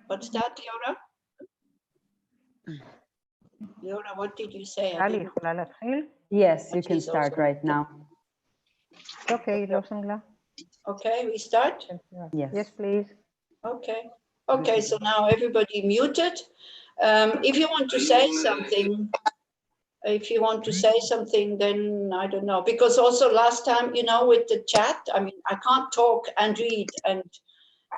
What's that, Leora? Leora, what did you say? Yes, you can start right now. Okay, Losang. Okay, we start? Yes, please. Okay. Okay, so now everybody muted. If you want to say something, then I don't know, because also last time, you know, with the chat, I mean, I can't talk and read and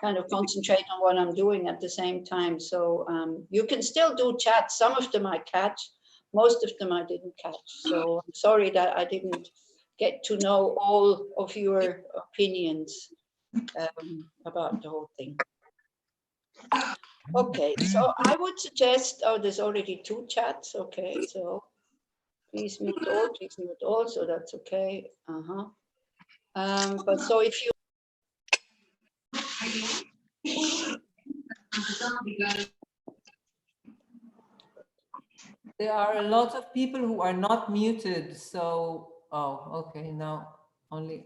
kind of concentrate on what I'm doing at the same time. So you can still do chat. Some of them I catch, most of them I didn't catch. So I'm sorry that I didn't get to know all of your opinions about the whole thing. Okay, so I would suggest, oh, there's already 2 chats. Okay, so please mute all, so that's okay. But so if you there are a lot of people who are not muted, so okay, now only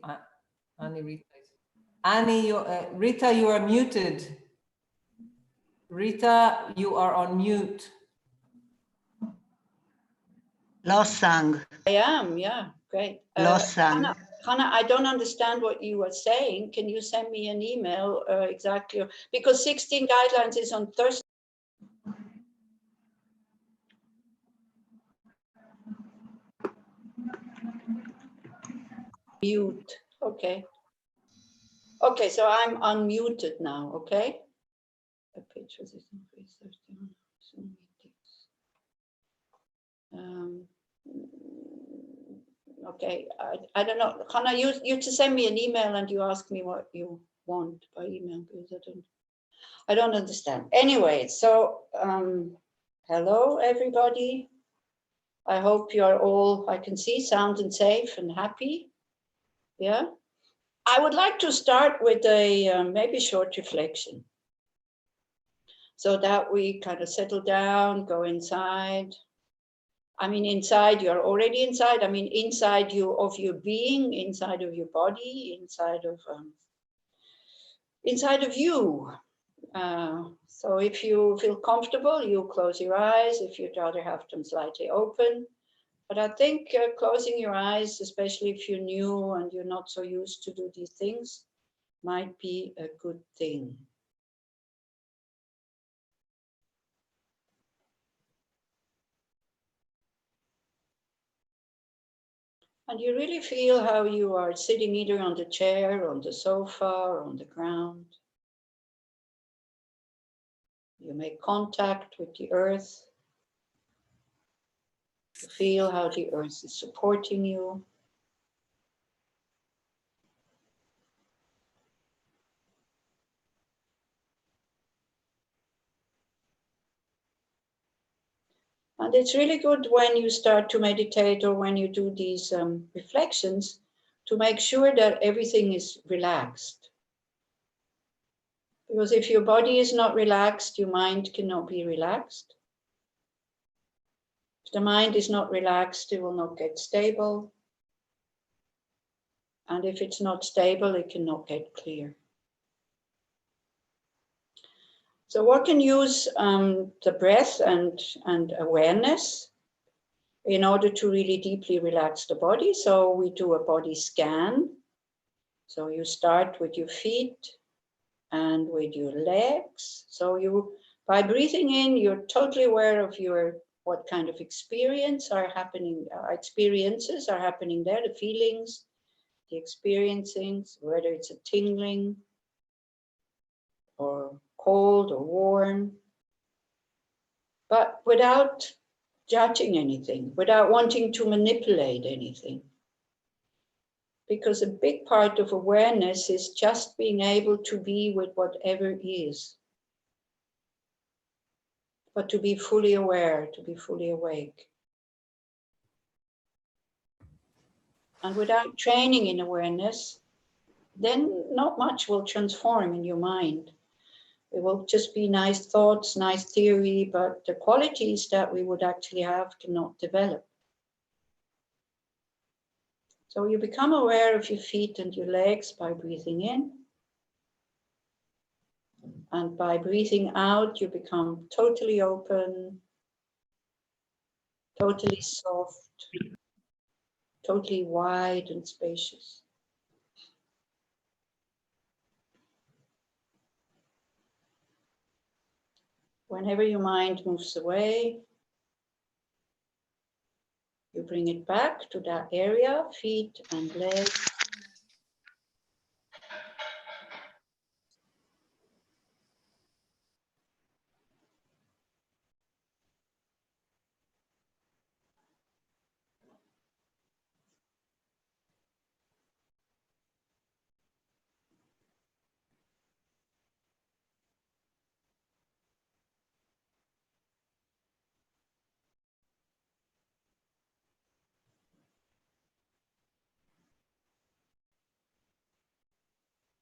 Ani Rita. Ani, Rita, you are muted. Rita, you are on mute. Losang. I am, yeah, great. Losang. Hannah, I don't understand what you were saying. Can you send me an email exactly? Because 16 guidelines is on Thursday. Mute, okay. Okay, so I'm unmuted now, okay? The pictures is increased 31. Zoom meetings. Okay, I don't know. Hannah, you to send me an email and you ask me what you want by email, because I don't understand. Anyway, so hello everybody. I hope you are all, I can see, sound and safe and happy. Yeah. I would like to start with a maybe short reflection, so that we kind of settle down, go inside. I mean, inside, you're already inside. I mean, inside you of your being, inside of your body, inside of you. So if you feel comfortable, you close your eyes. If you'd rather have them slightly open. But I think closing your eyes, especially if you're new and you're not so used to do these things, might be a good thing. And you really feel how you are sitting either on the chair, on the sofa, or on the ground. You make contact with the earth. You feel how the earth is supporting you. And it's really good when you start to meditate or when you do these reflections to make sure that everything is relaxed. Because if your body is not relaxed, your mind cannot be relaxed. If the mind is not relaxed, it will not get stable. And if it's not stable, it cannot get clear. So one can use the breath and awareness in order to really deeply relax the body. So we do a body scan. So you start with your feet and with your legs. So you, by breathing in, you're totally aware of what kind of experiences are happening there, the feelings, the experiencings, whether it's a tingling or cold or warm, but without judging anything, without wanting to manipulate anything. Because a big part of awareness is just being able to be with whatever is. But to be fully aware, to be fully awake. And without training in awareness, then not much will transform in your mind. It will just be nice thoughts, nice theory, but the qualities that we would actually have cannot develop. So you become aware of your feet and your legs by breathing in. And by breathing out, you become totally open, totally soft, totally wide and spacious. Whenever your mind moves away, you bring it back to that area, feet and legs.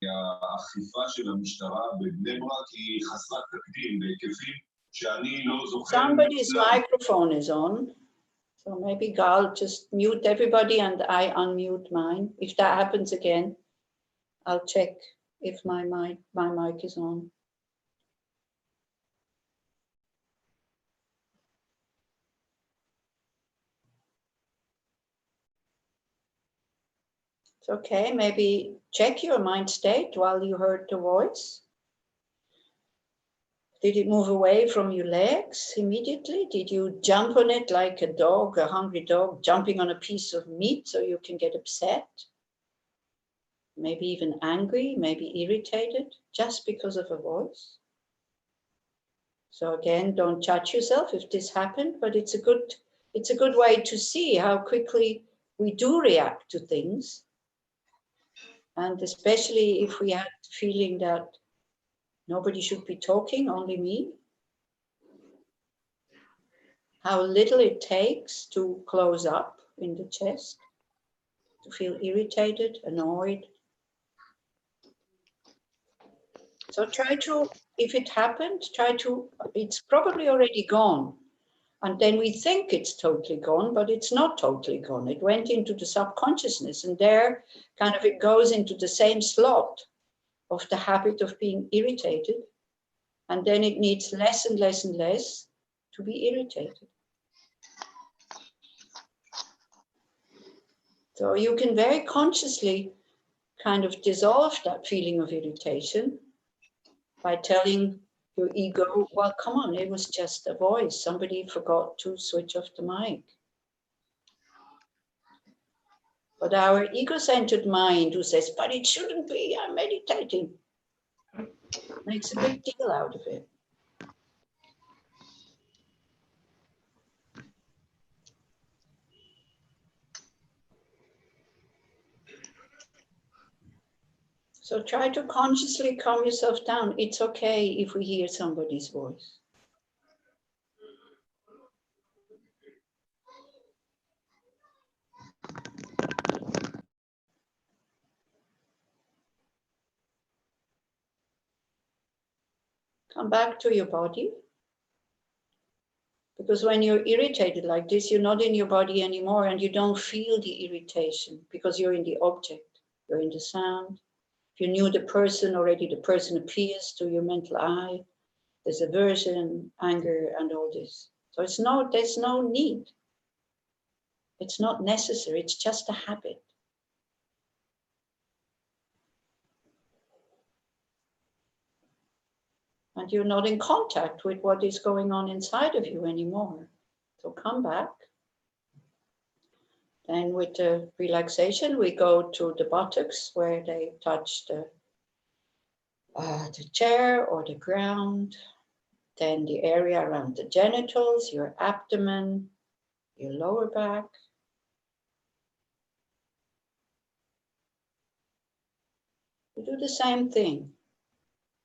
האכיפה של המשטרה בבני ברק היא חסרת תקדים בהיקפים שאני לא זוכר. Somebody's microphone is on, so maybe Gal just mute everybody and I unmute mine. If that happens again, I'll check if my mic is on. It's okay, maybe check your mind state while you heard the voice. Did it move away from your legs immediately? Did you jump on it like a dog, a hungry dog, jumping on a piece of meat so you can get upset? Maybe even angry, maybe irritated, just because of a voice? So again, don't judge yourself if this happened, but it's a good way to see how quickly we do react to things. And especially if we had the feeling that nobody should be talking, only me. How little it takes to close up in the chest, to feel irritated, annoyed. So try to, if it happened, it's probably already gone. And then we think it's totally gone, but it's not totally gone. It went into the subconsciousness, and there kind of it goes into the same slot of the habit of being irritated. And then it needs less and less and less to be irritated. So you can very consciously kind of dissolve that feeling of irritation by telling your ego, well, come on, it was just a voice. Somebody forgot to switch off the mic. But our ego-centered mind who says, but it shouldn't be, I'm meditating, makes a big deal out of it. So try to consciously calm yourself down. It's okay if we hear somebody's voice. Come back to your body. Because when you're irritated like this, you're not in your body anymore and you don't feel the irritation because you're in the object, you're in the sound. If you knew the person already, the person appears to your mental eye. There's aversion, anger, and all this. So there's no need. It's not necessary, it's just a habit. And you're not in contact with what is going on inside of you anymore. So come back. Then with the relaxation, we go to the buttocks where they touch the chair or the ground. Then the area around the genitals, your abdomen, your lower back. We do the same thing.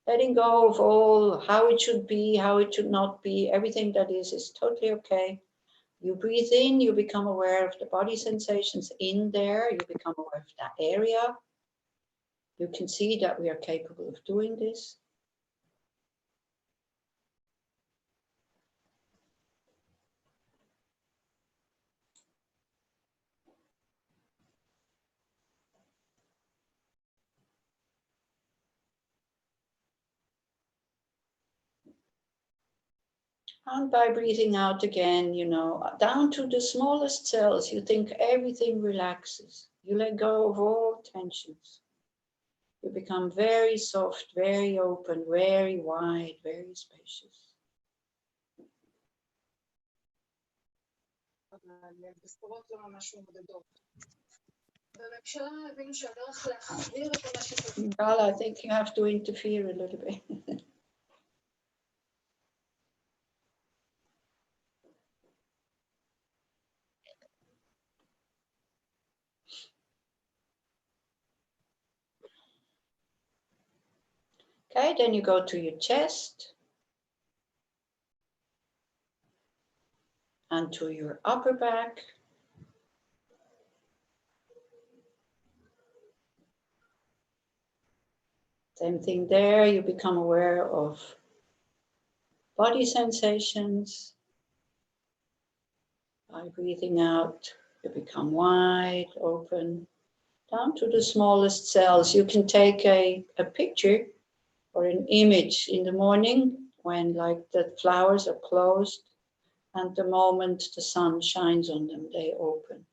Letting go of all how it should be, how it should not be. Everything that is totally okay. You breathe in, you become aware of the body sensations in there. You become aware of that area. You can see that we are capable of doing this. And by breathing out again, you know, down to the smallest cells, you think everything relaxes. You let go of all tensions. You become very soft, very open, very wide, very spacious. Well, I think you have to interfere a little bit. Okay, then you go to your chest and to your upper back. Same thing there, you become aware of body sensations. By breathing out, you become wide, open, down to the smallest cells. You can take a picture or an image in the morning when like the flowers are closed and the moment the sun shines on them, they open.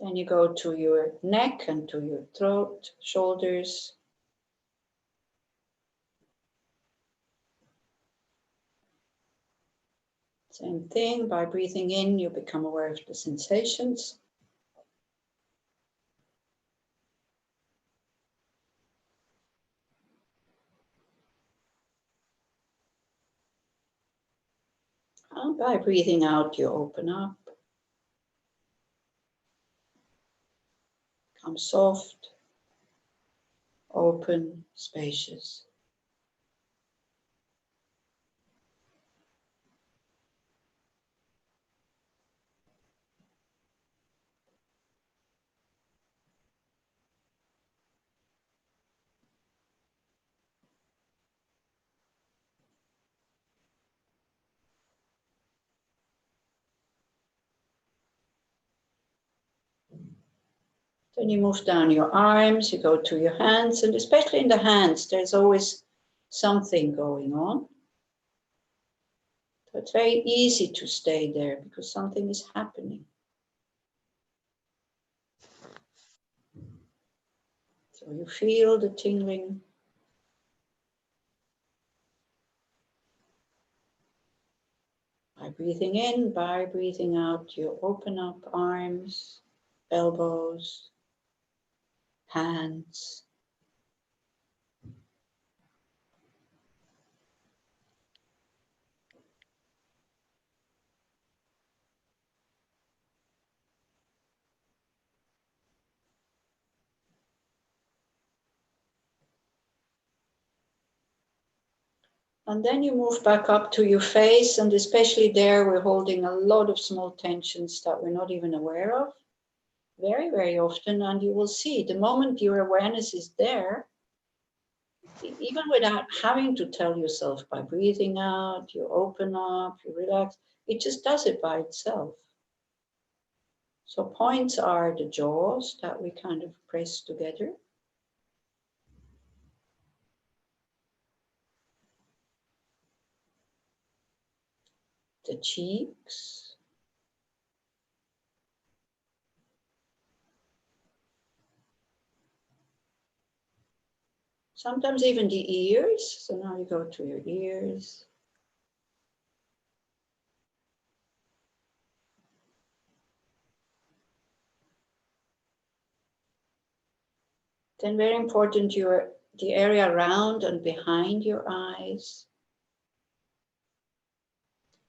Then you go to your neck and to your throat, shoulders. Same thing, by breathing in, you become aware of the sensations. And by breathing out, you open up. Become soft, open, spacious. Then you move down your arms, you go to your hands, and especially in the hands, there's always something going on. So it's very easy to stay there because something is happening. So you feel the tingling. By breathing in, by breathing out, you open up arms, elbows, hands. And then you move back up to your face, and especially there, we're holding a lot of small tensions that we're not even aware of, very, very often. And you will see the moment your awareness is there, even without having to tell yourself, by breathing out, you open up, you relax, it just does it by itself. So points are the jaws that we kind of press together. The cheeks. Sometimes even the ears. So now you go to your ears. Then very important, the area around and behind your eyes.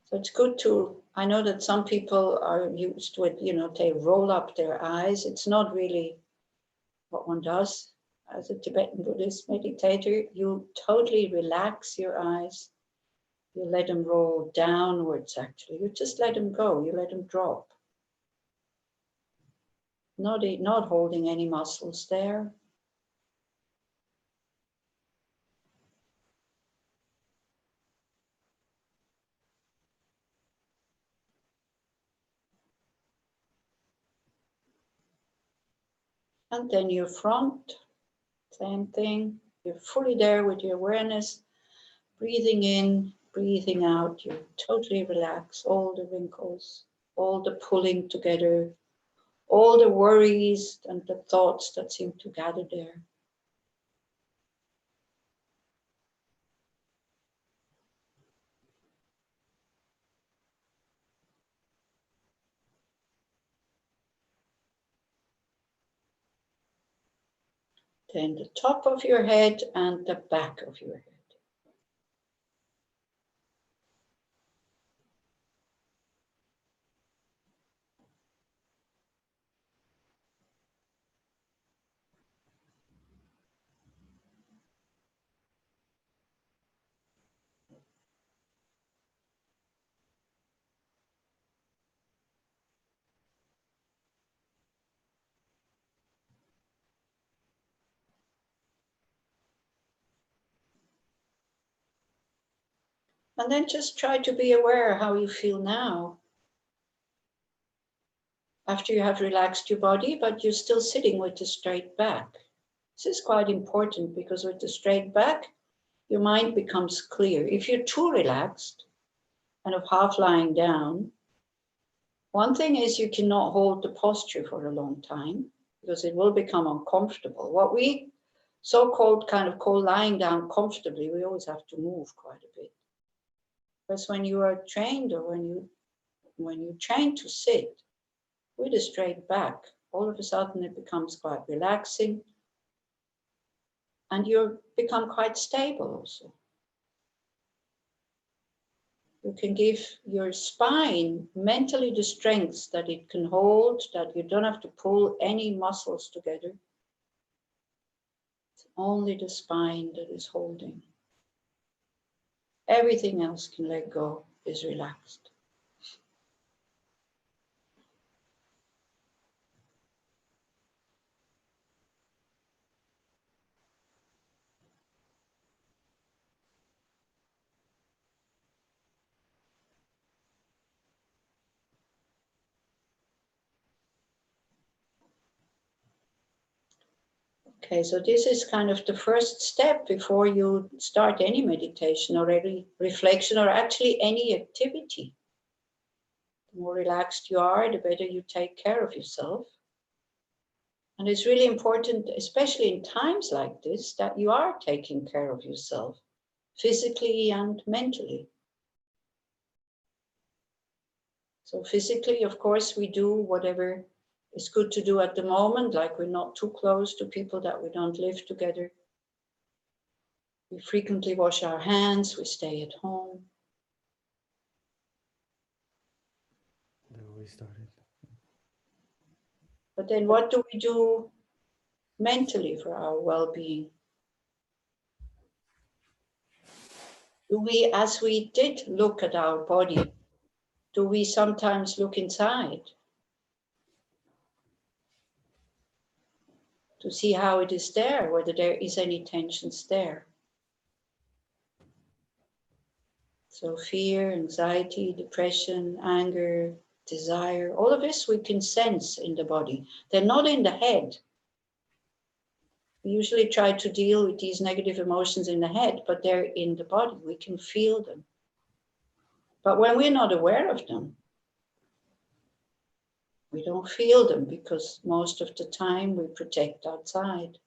So it's good to, I know that some people are used to it, you know, they roll up their eyes. It's not really what one does as a Tibetan Buddhist meditator. You totally relax your eyes. You let them roll downwards, actually. You just let them go. You let them drop. Not holding any muscles there. And then your front, same thing. You're fully there with your awareness, breathing in, breathing out. You're totally relaxed, all the wrinkles, all the pulling together, all the worries and the thoughts that seem to gather there. Then the top of your head and the back of your head. And then just try to be aware how you feel now. After you have relaxed your body, but you're still sitting with the straight back. This is quite important because with the straight back, your mind becomes clear. If you're too relaxed, kind of half lying down, one thing is you cannot hold the posture for a long time because it will become uncomfortable. What we so-called kind of call lying down comfortably, we always have to move quite a bit. Because when you are trained or when you train to sit with a straight back, all of a sudden it becomes quite relaxing and you become quite stable also. You can give your spine mentally the strength that it can hold, that you don't have to pull any muscles together. It's only the spine that is holding. Everything else can let go, is relaxed. Okay, so this is kind of the first step before you start any meditation or any reflection or actually any activity. The more relaxed you are, the better you take care of yourself. And it's really important, especially in times like this, that you are taking care of yourself, physically and mentally. So physically, of course, we do whatever is good to do at the moment, like we're not too close to people that we don't live together. We frequently wash our hands, we stay at home. We started. But then what do we do mentally for our well-being? Do we, as we did look at our body, do we sometimes look inside to see how it is there, whether there is any tensions there? So fear, anxiety, depression, anger, desire, all of this we can sense in the body. They're not in the head. We usually try to deal with these negative emotions in the head, but they're in the body. We can feel them. But when we're not aware of them, we don't feel them because most of the time we protect outside.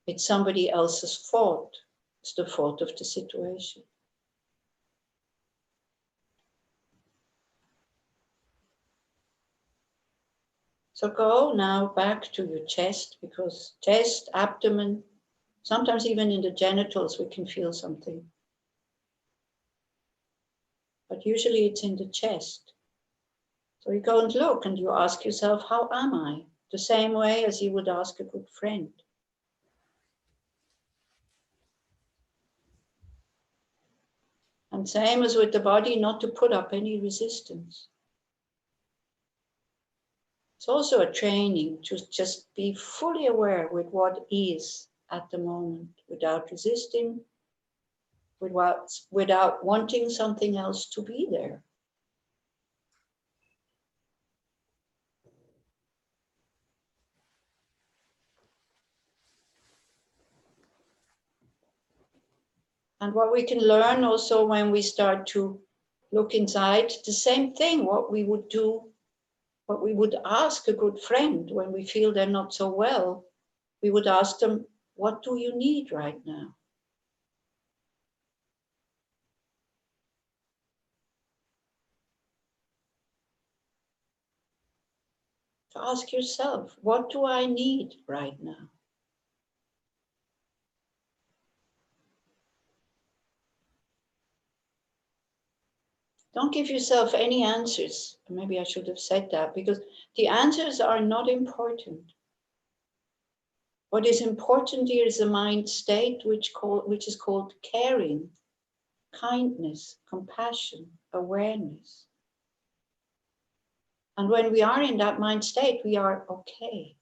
It's somebody else's fault. It's the fault of the situation. So go now back to your chest, because chest, abdomen, sometimes even in the genitals we can feel something. But usually it's in the chest. So you go and look and you ask yourself, how am I? The same way as you would ask a good friend. And same as with the body, not to put up any resistance. It's also a training to just be fully aware with what is at the moment, without resisting, without wanting something else to be there. And what we can learn also when we start to look inside, the same thing, what we would do, what we would ask a good friend when we feel they're not so well. We would ask them, what do you need right now? To ask yourself, what do I need right now? Don't give yourself any answers. Maybe I should have said that, because the answers are not important. What is important here is a mind state which is called caring, kindness, compassion, awareness. And when we are in that mind state, we are okay.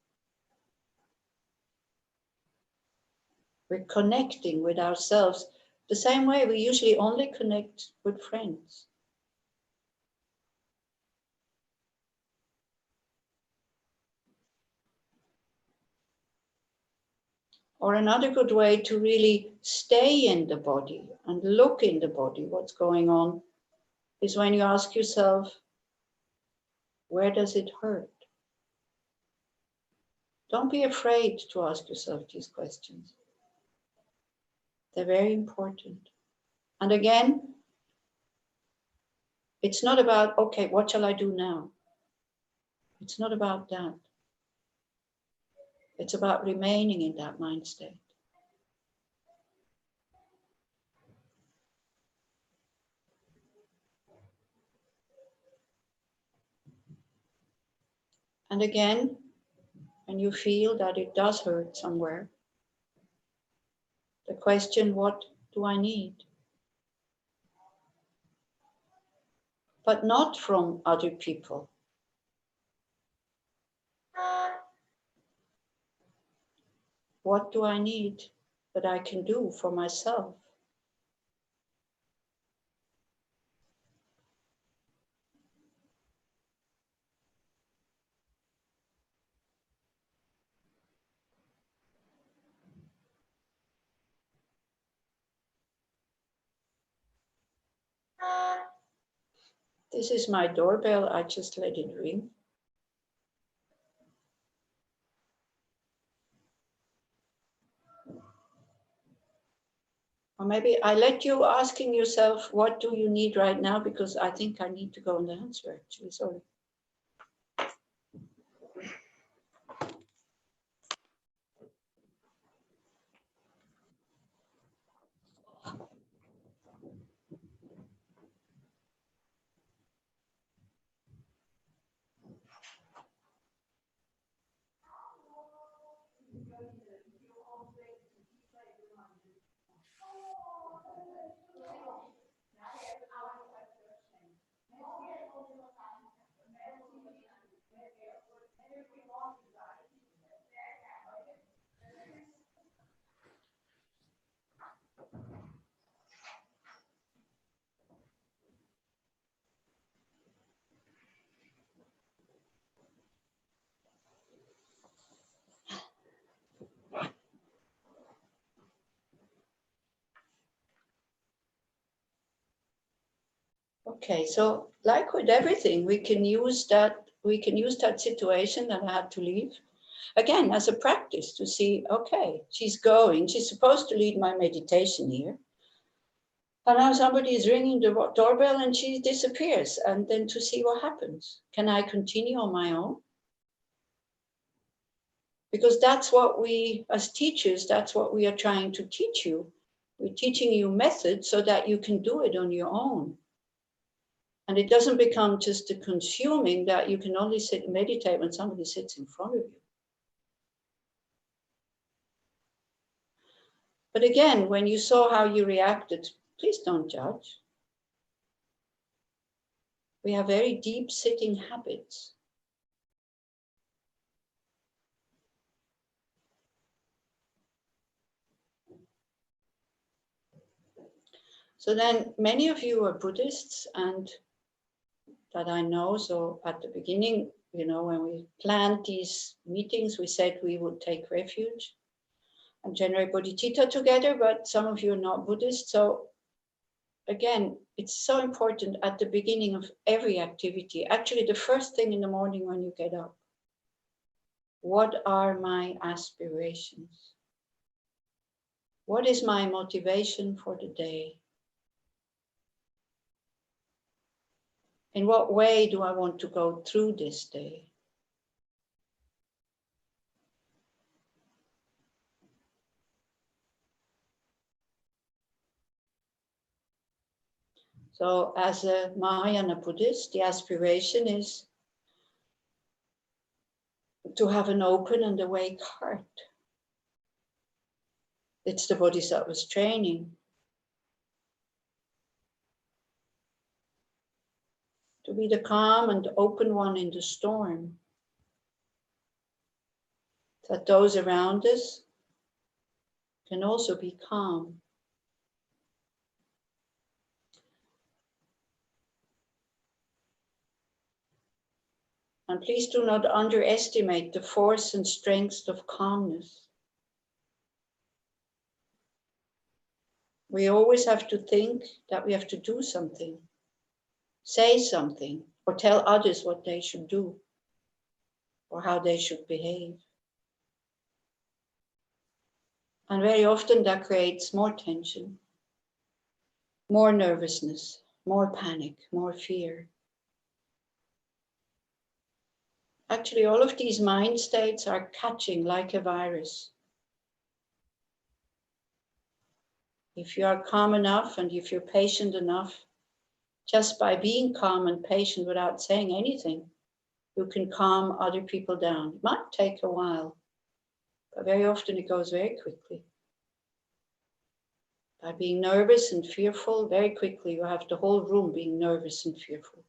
We're connecting with ourselves the same way we usually only connect with friends. Or another good way to really stay in the body and look in the body, what's going on, is when you ask yourself, where does it hurt? Don't be afraid to ask yourself these questions. They're very important. And again, it's not about, okay, what shall I do now? It's not about that. It's about remaining in that mind state. And again, when you feel that it does hurt somewhere, the question, what do I need? But not from other people. What do I need that I can do for myself? This is my doorbell. I just let it ring. Or maybe I let you asking yourself, what do you need right now? Because I think I need to go and answer, actually, sorry. Okay, so like with everything, we can use that situation that I had to leave, again, as a practice to see, okay, she's supposed to lead my meditation here. And now somebody is ringing the doorbell and she disappears, and then to see what happens. Can I continue on my own? Because that's what we, as teachers, that's what we are trying to teach you. We're teaching you methods so that you can do it on your own. And it doesn't become just a consuming that you can only sit and meditate when somebody sits in front of you. But again, when you saw how you reacted, please don't judge. We have very deep sitting habits. So then many of you are Buddhists, and that I know. So at the beginning, when we planned these meetings, we said we would take refuge. and generate bodhicitta together, but some of you are not Buddhist. So again, it's so important at the beginning of every activity, actually the first thing in the morning when you get up. What are my aspirations? What is my motivation for the day? In what way do I want to go through this day? So as a Mahayana Buddhist, the aspiration is to have an open and awake heart. It's the Bodhisattva's training. To be the calm and open one in the storm. That those around us can also be calm. And please do not underestimate the force and strength of calmness. We always have to think that we have to do something, say something, or tell others what they should do, or how they should behave. And very often that creates more tension, more nervousness, more panic, more fear. Actually, all of these mind states are catching like a virus. If you are calm enough and if you're patient enough, just by being calm and patient without saying anything, you can calm other people down. It might take a while, but very often it goes very quickly. By being nervous and fearful, very quickly you have the whole room being nervous and fearful.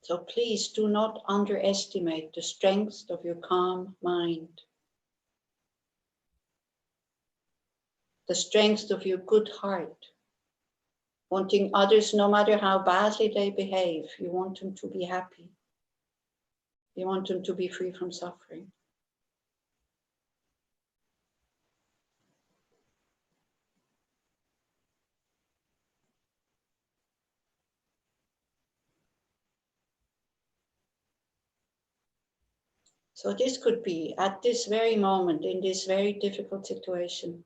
So please do not underestimate the strength of your calm mind, the strength of your good heart, wanting others, no matter how badly they behave, you want them to be happy. You want them to be free from suffering. So this could be, at this very moment, in this very difficult situation,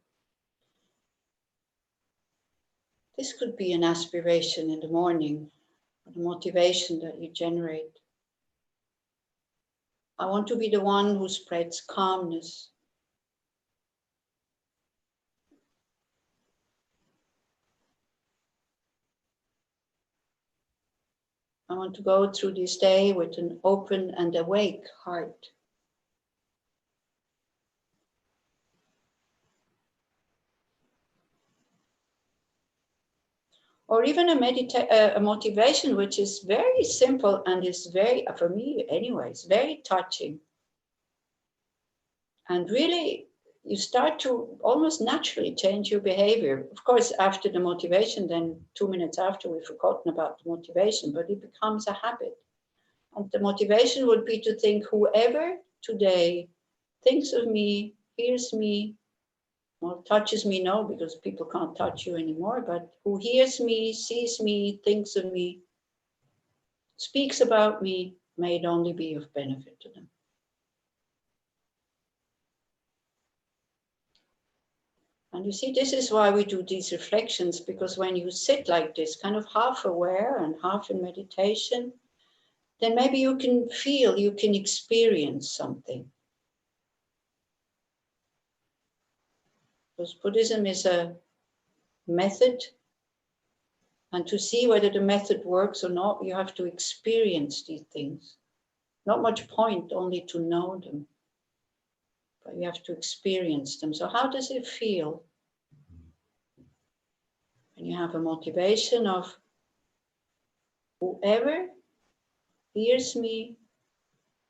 this could be an aspiration in the morning, a motivation that you generate. I want to be the one who spreads calmness. I want to go through this day with an open and awake heart. Or even a motivation which is very simple and is very, for me anyways, very touching. And really, you start to almost naturally change your behavior. Of course, after the motivation, then 2 minutes after, we've forgotten about the motivation, but it becomes a habit. And the motivation would be to think, whoever today thinks of me, hears me, well, touches me, no, because people can't touch you anymore, but who hears me, sees me, thinks of me, speaks about me, may it only be of benefit to them. And you see, this is why we do these reflections, because when you sit like this, kind of half aware and half in meditation, then maybe you can feel, you can experience something. Because Buddhism is a method, and to see whether the method works or not, you have to experience these things. Not much point only to know them, but you have to experience them. So how does it feel when you have a motivation of whoever hears me,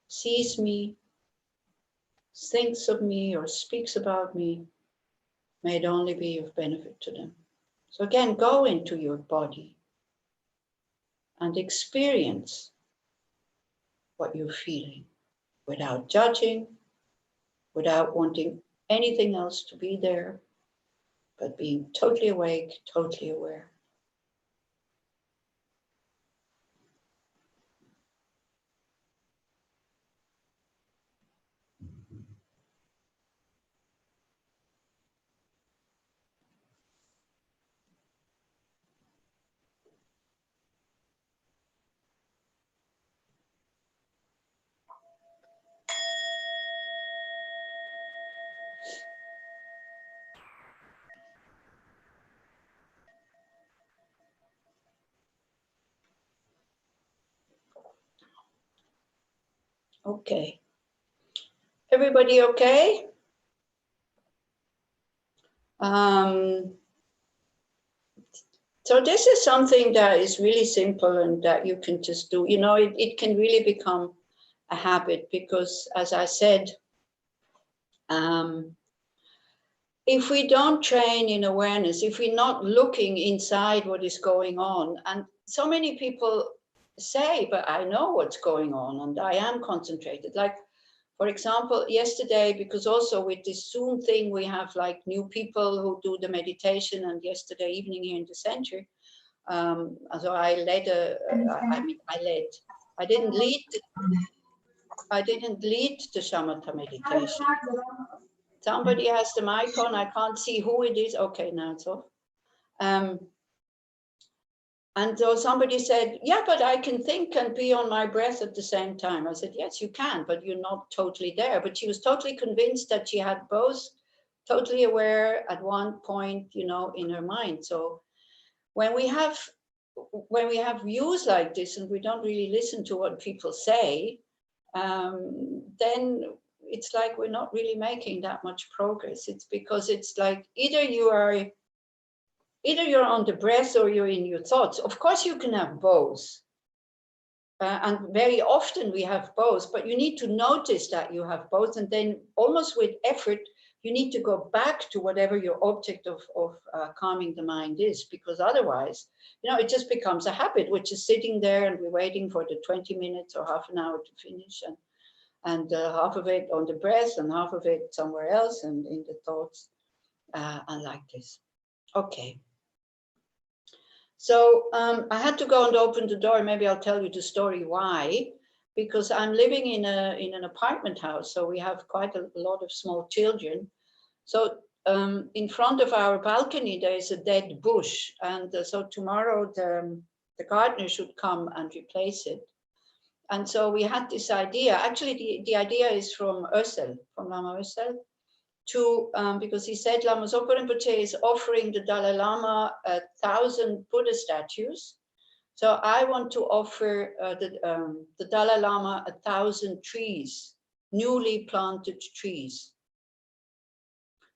sees me, thinks of me, or speaks about me, may it only be of benefit to them. So again, go into your body and experience what you're feeling without judging, without wanting anything else to be there, but being totally awake, totally aware. Okay. Everybody okay? So this is something that is really simple and that you can just do. You know, it can really become a habit because, as I said, if we don't train in awareness, if we're not looking inside what is going on, and so many people say, but I know what's going on and I am concentrated. Like, for example, yesterday, because also with this Zoom thing, we have like new people who do the meditation, and yesterday evening here in the center, so I led I didn't lead the shamatha meditation. Somebody has the mic on, I can't see who it is. Okay, now it's off. And so somebody said, yeah, but I can think and be on my breath at the same time. I said, yes, you can, but you're not totally there. But she was totally convinced that she had both, totally aware at one point, you know, in her mind. So when we have views like this and we don't really listen to what people say, then it's like we're not really making that much progress. It's because it's like either you're on the breath or you're in your thoughts. Of course, you can have both. And very often we have both, but you need to notice that you have both. And then almost with effort, you need to go back to whatever your object of calming the mind is, because otherwise, you know, it just becomes a habit, which is sitting there and we're waiting for the 20 minutes or half an hour to finish. And half of it on the breath and half of it somewhere else and in the thoughts and like this. Okay. So I had to go and open the door. Maybe I'll tell you the story why. Because I'm living in an apartment house, so we have quite a lot of small children. So in front of our balcony, there is a dead bush. And so tomorrow the gardener should come and replace it. And so we had this idea. Actually, the idea is from Ösel, from Lama Ösel. Because he said Lama Zopa Rinpoche is offering the Dalai Lama 1,000 Buddha statues. So I want to offer the Dalai Lama 1,000 trees, newly planted trees.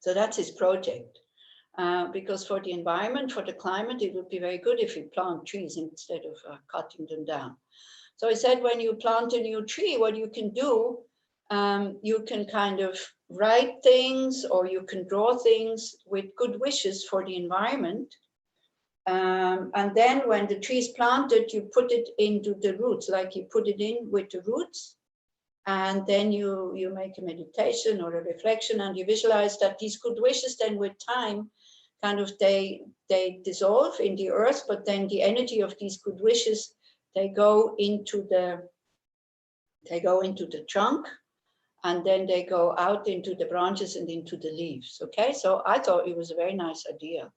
So that's his project. Because for the environment, for the climate, it would be very good if you plant trees instead of cutting them down. So he said, when you plant a new tree, what you can do, you can kind of write things or you can draw things with good wishes for the environment. And then when the tree is planted, you put it into the roots, like you put it in with the roots. And then you make a meditation or a reflection and you visualize that these good wishes then with time, kind of they dissolve in the earth, but then the energy of these good wishes, they go into the trunk. And then they go out into the branches and into the leaves, okay? So I thought it was a very nice idea.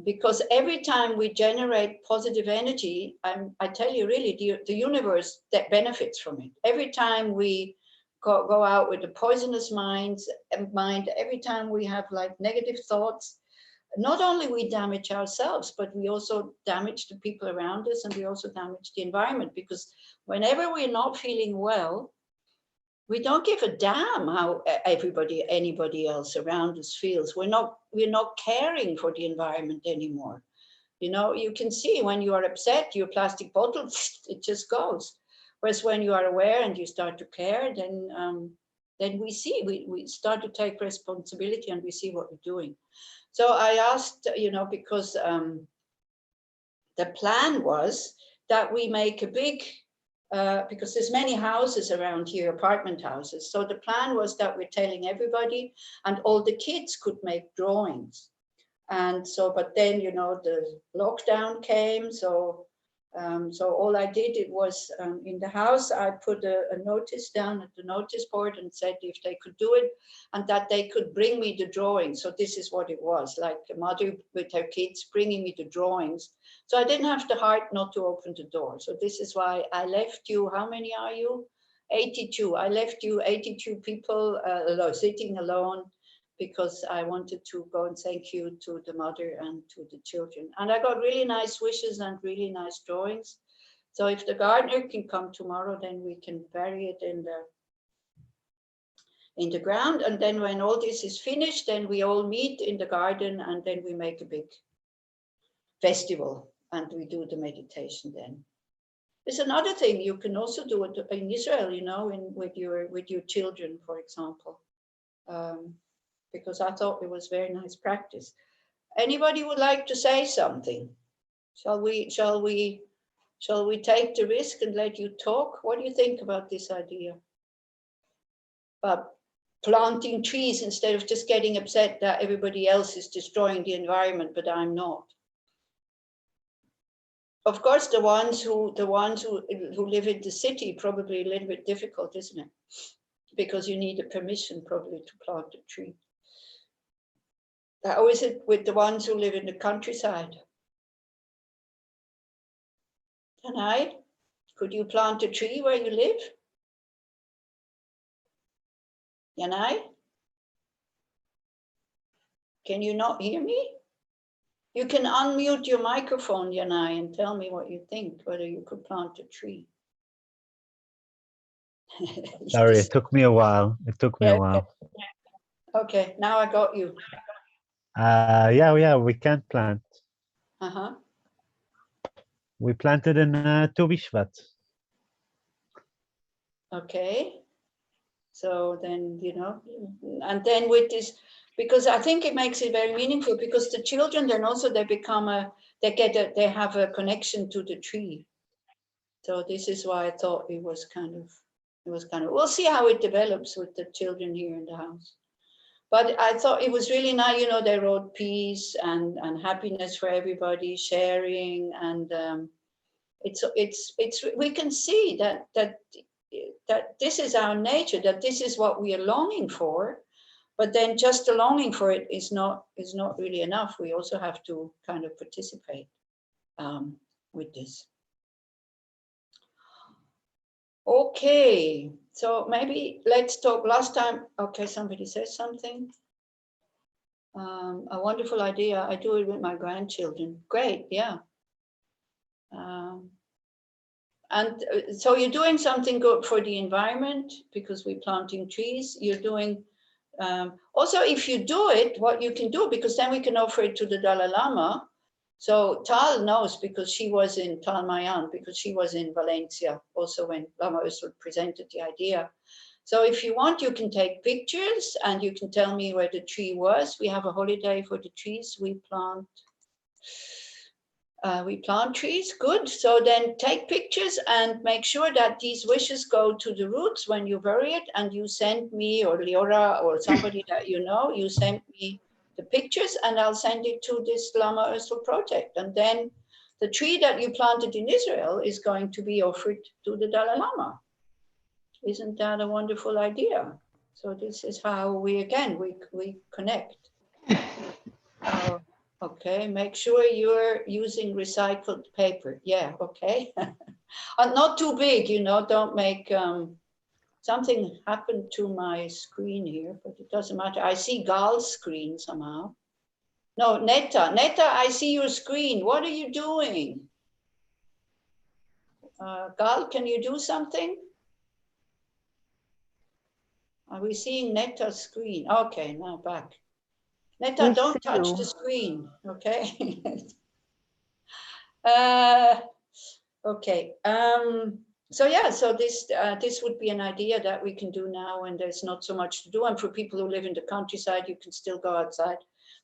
Because every time we generate positive energy, I tell you really, the universe that benefits from it. Every time we go out with a poisonous mind, every time we have like negative thoughts, not only we damage ourselves, but we also damage the people around us and we also damage the environment, because whenever we're not feeling well, we don't give a damn how anybody else around us feels. We're not caring for the environment anymore. You know, you can see when you are upset, your plastic bottle, it just goes. Whereas when you are aware and you start to care, then we see, we start to take responsibility and we see what we're doing. So I asked, you know, because the plan was that we make a big because there's many houses around here, apartment houses. So the plan was that we're telling everybody, and all the kids could make drawings. And so, but then, you know, the lockdown came. So all I did, it was in the house, I put a notice down at the notice board and said if they could do it and that they could bring me the drawings. So this is what it was, like a mother with her kids bringing me the drawings. So I didn't have the heart not to open the door. So this is why I left you, how many are you? 82. I left you 82 people sitting alone, because I wanted to go and thank you to the mother and to the children. And I got really nice wishes and really nice drawings. So if the gardener can come tomorrow, then we can bury it in the ground. And then when all this is finished, then we all meet in the garden and then we make a big festival and we do the meditation then. There's another thing you can also do it in Israel, you know, with your children, for example. Because I thought it was very nice practice. Anybody would like to say something? Shall we take the risk and let you talk? What do you think about this idea? About planting trees instead of just getting upset that everybody else is destroying the environment, but I'm not. Of course, the ones who live in the city, probably a little bit difficult, isn't it? Because you need a permission probably to plant a tree. How is it with the ones who live in the countryside? Could you plant a tree where you live? Yanai? Can you not hear me? You can unmute your microphone, Yanai, and tell me what you think, whether you could plant a tree. Sorry, it took me a while. Okay, now I got you. Yeah, we can plant. Uh-huh. We planted in Tu B'Shvat. Okay. So then, you know, and then with this, because I think it makes it very meaningful, because the children then also they have a connection to the tree. So this is why I thought it was kind of, we'll see how it develops with the children here in the house. But I thought it was really nice, you know, they wrote peace and happiness for everybody, sharing, and we can see that this is our nature, that this is what we are longing for, but then just the longing for it is not really enough. We also have to kind of participate with this. Okay, so maybe let's talk last time. Okay, somebody says something. A wonderful idea. I do it with my grandchildren. Great, yeah. And so you're doing something good for the environment because we're planting trees. You're doing, also if you do it, what you can do, because then we can offer it to the Dalai Lama. So Tal knows because she was in Tal Mayan, because she was in Valencia also when Lama Usul presented the idea. So if you want, you can take pictures and you can tell me where the tree was. We have a holiday for the trees. We plant trees, good. So then take pictures and make sure that these wishes go to the roots when you bury it, and you send me or Leora or somebody that you know, you send me the pictures and I'll send it to this Lama Usul project. And then the tree that you planted in Israel is going to be offered to the Dalai Lama. Isn't that a wonderful idea? So this is how we connect. Okay, make sure you're using recycled paper. Yeah, okay. And not too big, you know, don't make, something happened to my screen here, but it doesn't matter. I see Gal's screen somehow. No, Netta, I see your screen. What are you doing? Gal, can you do something? Are we seeing Netta's screen? Okay, now back. Netta, don't touch the screen, okay? Okay. So yeah, so this would be an idea that we can do now when there's not so much to do. And for people who live in the countryside, you can still go outside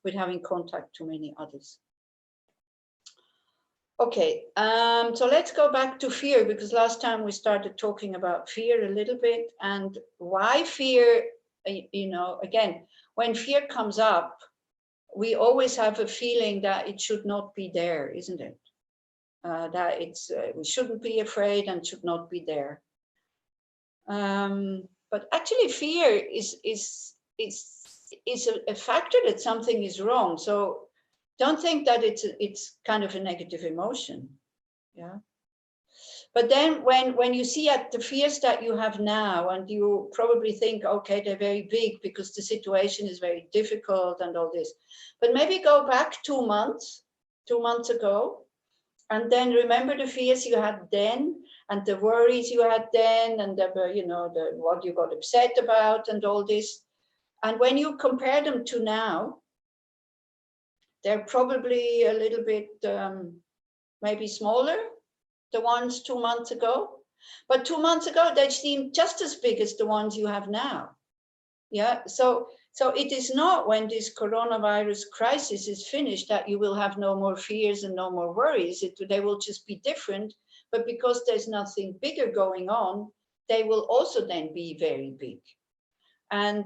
with having contact to many others. Okay, so let's go back to fear, because last time we started talking about fear a little bit, and why fear, you know, again, when fear comes up, we always have a feeling that it should not be there, isn't it? That it's we shouldn't be afraid and should not be there. But actually, fear is a factor that something is wrong. So don't think that it's kind of a negative emotion, yeah. But then when you see at the fears that you have now, and you probably think, okay, they're very big because the situation is very difficult and all this. But maybe go back 2 months ago, and then remember the fears you had then, and the worries you had then, and the, you know, what you got upset about and all this. And when you compare them to now, they're probably a little bit maybe smaller, the ones 2 months ago. But 2 months ago, they seemed just as big as the ones you have now. Yeah, so it is not when this coronavirus crisis is finished that you will have no more fears and no more worries. They will just be different, but because there's nothing bigger going on, they will also then be very big. And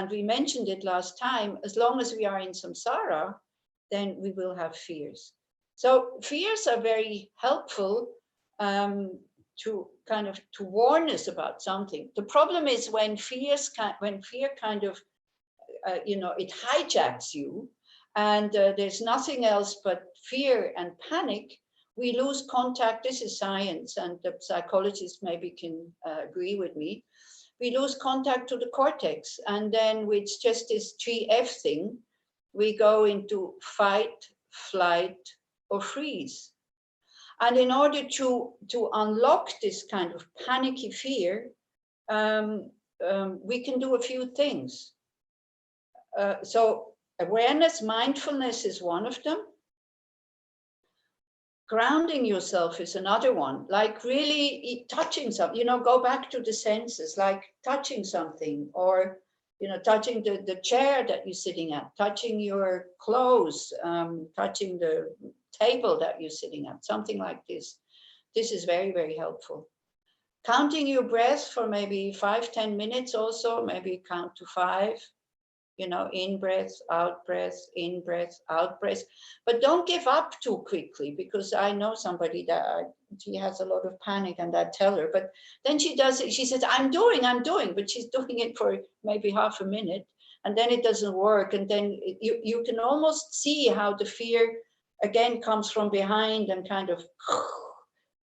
we mentioned it last time, as long as we are in samsara, then we will have fears. So fears are very helpful to kind of to warn us about something. The problem is when fear kind of, you know, it hijacks you, and there's nothing else but fear and panic, we lose contact. This is science, and the psychologists maybe can agree with me. We lose contact to the cortex, and then with just this 3F thing, we go into fight, flight, or freeze. And in order to unlock this kind of panicky fear, we can do a few things. So awareness, mindfulness is one of them. Grounding yourself is another one, like really touching something, you know, go back to the senses, like touching something, or, you know, touching the chair that you're sitting at, touching your clothes, touching the table that you're sitting at, something like this. This is very, very helpful. Counting your breath for maybe 5-10 minutes also, maybe count to 5, you know, in breath, out breath, in breath, out breath. But don't give up too quickly, because I know somebody that she has a lot of panic, and I tell her, but then she does it. She says, I'm doing, but she's doing it for maybe half a minute, and then it doesn't work. And then you can almost see how the fear again comes from behind and kind of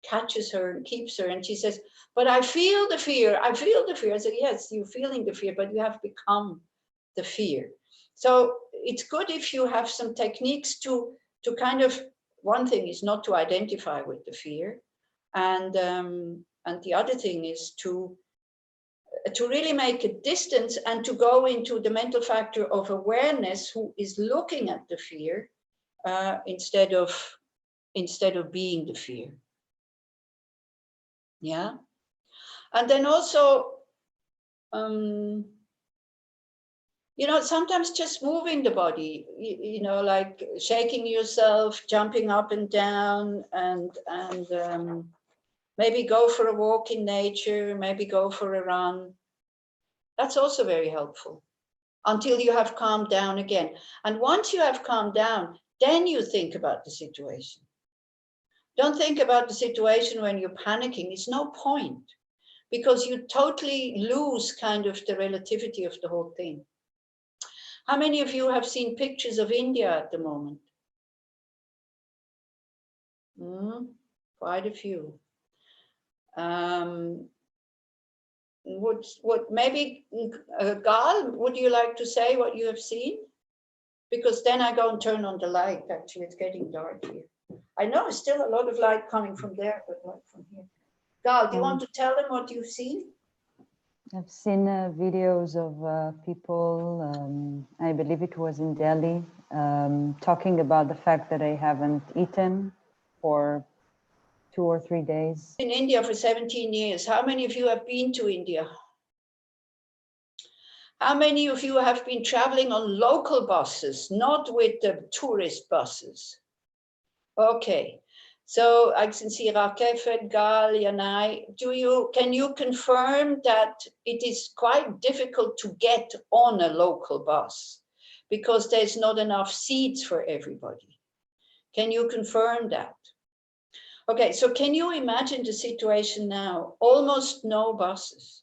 catches her and keeps her. And she says, but I feel the fear. I feel the fear. I said, yes, you're feeling the fear, but you have become the fear. So it's good if you have some techniques to kind of, one thing is not to identify with the fear, and the other thing is to really make a distance and to go into the mental factor of awareness, who is looking at the fear instead of being the fear. Yeah, and then also you know, sometimes just moving the body, you know, like shaking yourself, jumping up and down, and maybe go for a walk in nature, maybe go for a run. That's also very helpful until you have calmed down again. And once you have calmed down, then you think about the situation. Don't think about the situation when you're panicking. It's no point, because you totally lose kind of the relativity of the whole thing. How many of you have seen pictures of India at the moment? Quite a few. Maybe Gal, would you like to say what you have seen? Because then I go and turn on the light. Actually, it's getting dark here. I know it's still a lot of light coming from there, but not from here. Gal, do you want to tell them what you've seen? I've seen videos of people, I believe it was in Delhi, talking about the fact that they haven't eaten for 2 or 3 days. In India for 17 years. How many of you have been to India? How many of you have been traveling on local buses, not with the tourist buses? Okay, So I can see Rakefet, Gal, Yanai. Can you confirm that it is quite difficult to get on a local bus because there's not enough seats for everybody? Can you confirm that? Okay, so can you imagine the situation now? Almost no buses.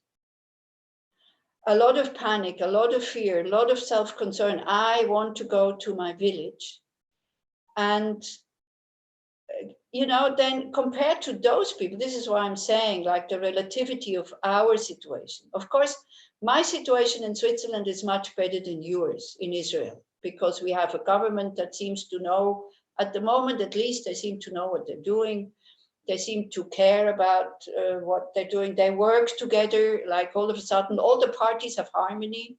A lot of panic, a lot of fear, a lot of self-concern. I want to go to my village. And you know, then compared to those people, this is why I'm saying, like, the relativity of our situation. Of course, my situation in Switzerland is much better than yours in Israel, because we have a government that seems to know, at the moment at least, they seem to know what they're doing. They seem to care about what they're doing. They work together, like all of a sudden, all the parties have harmony,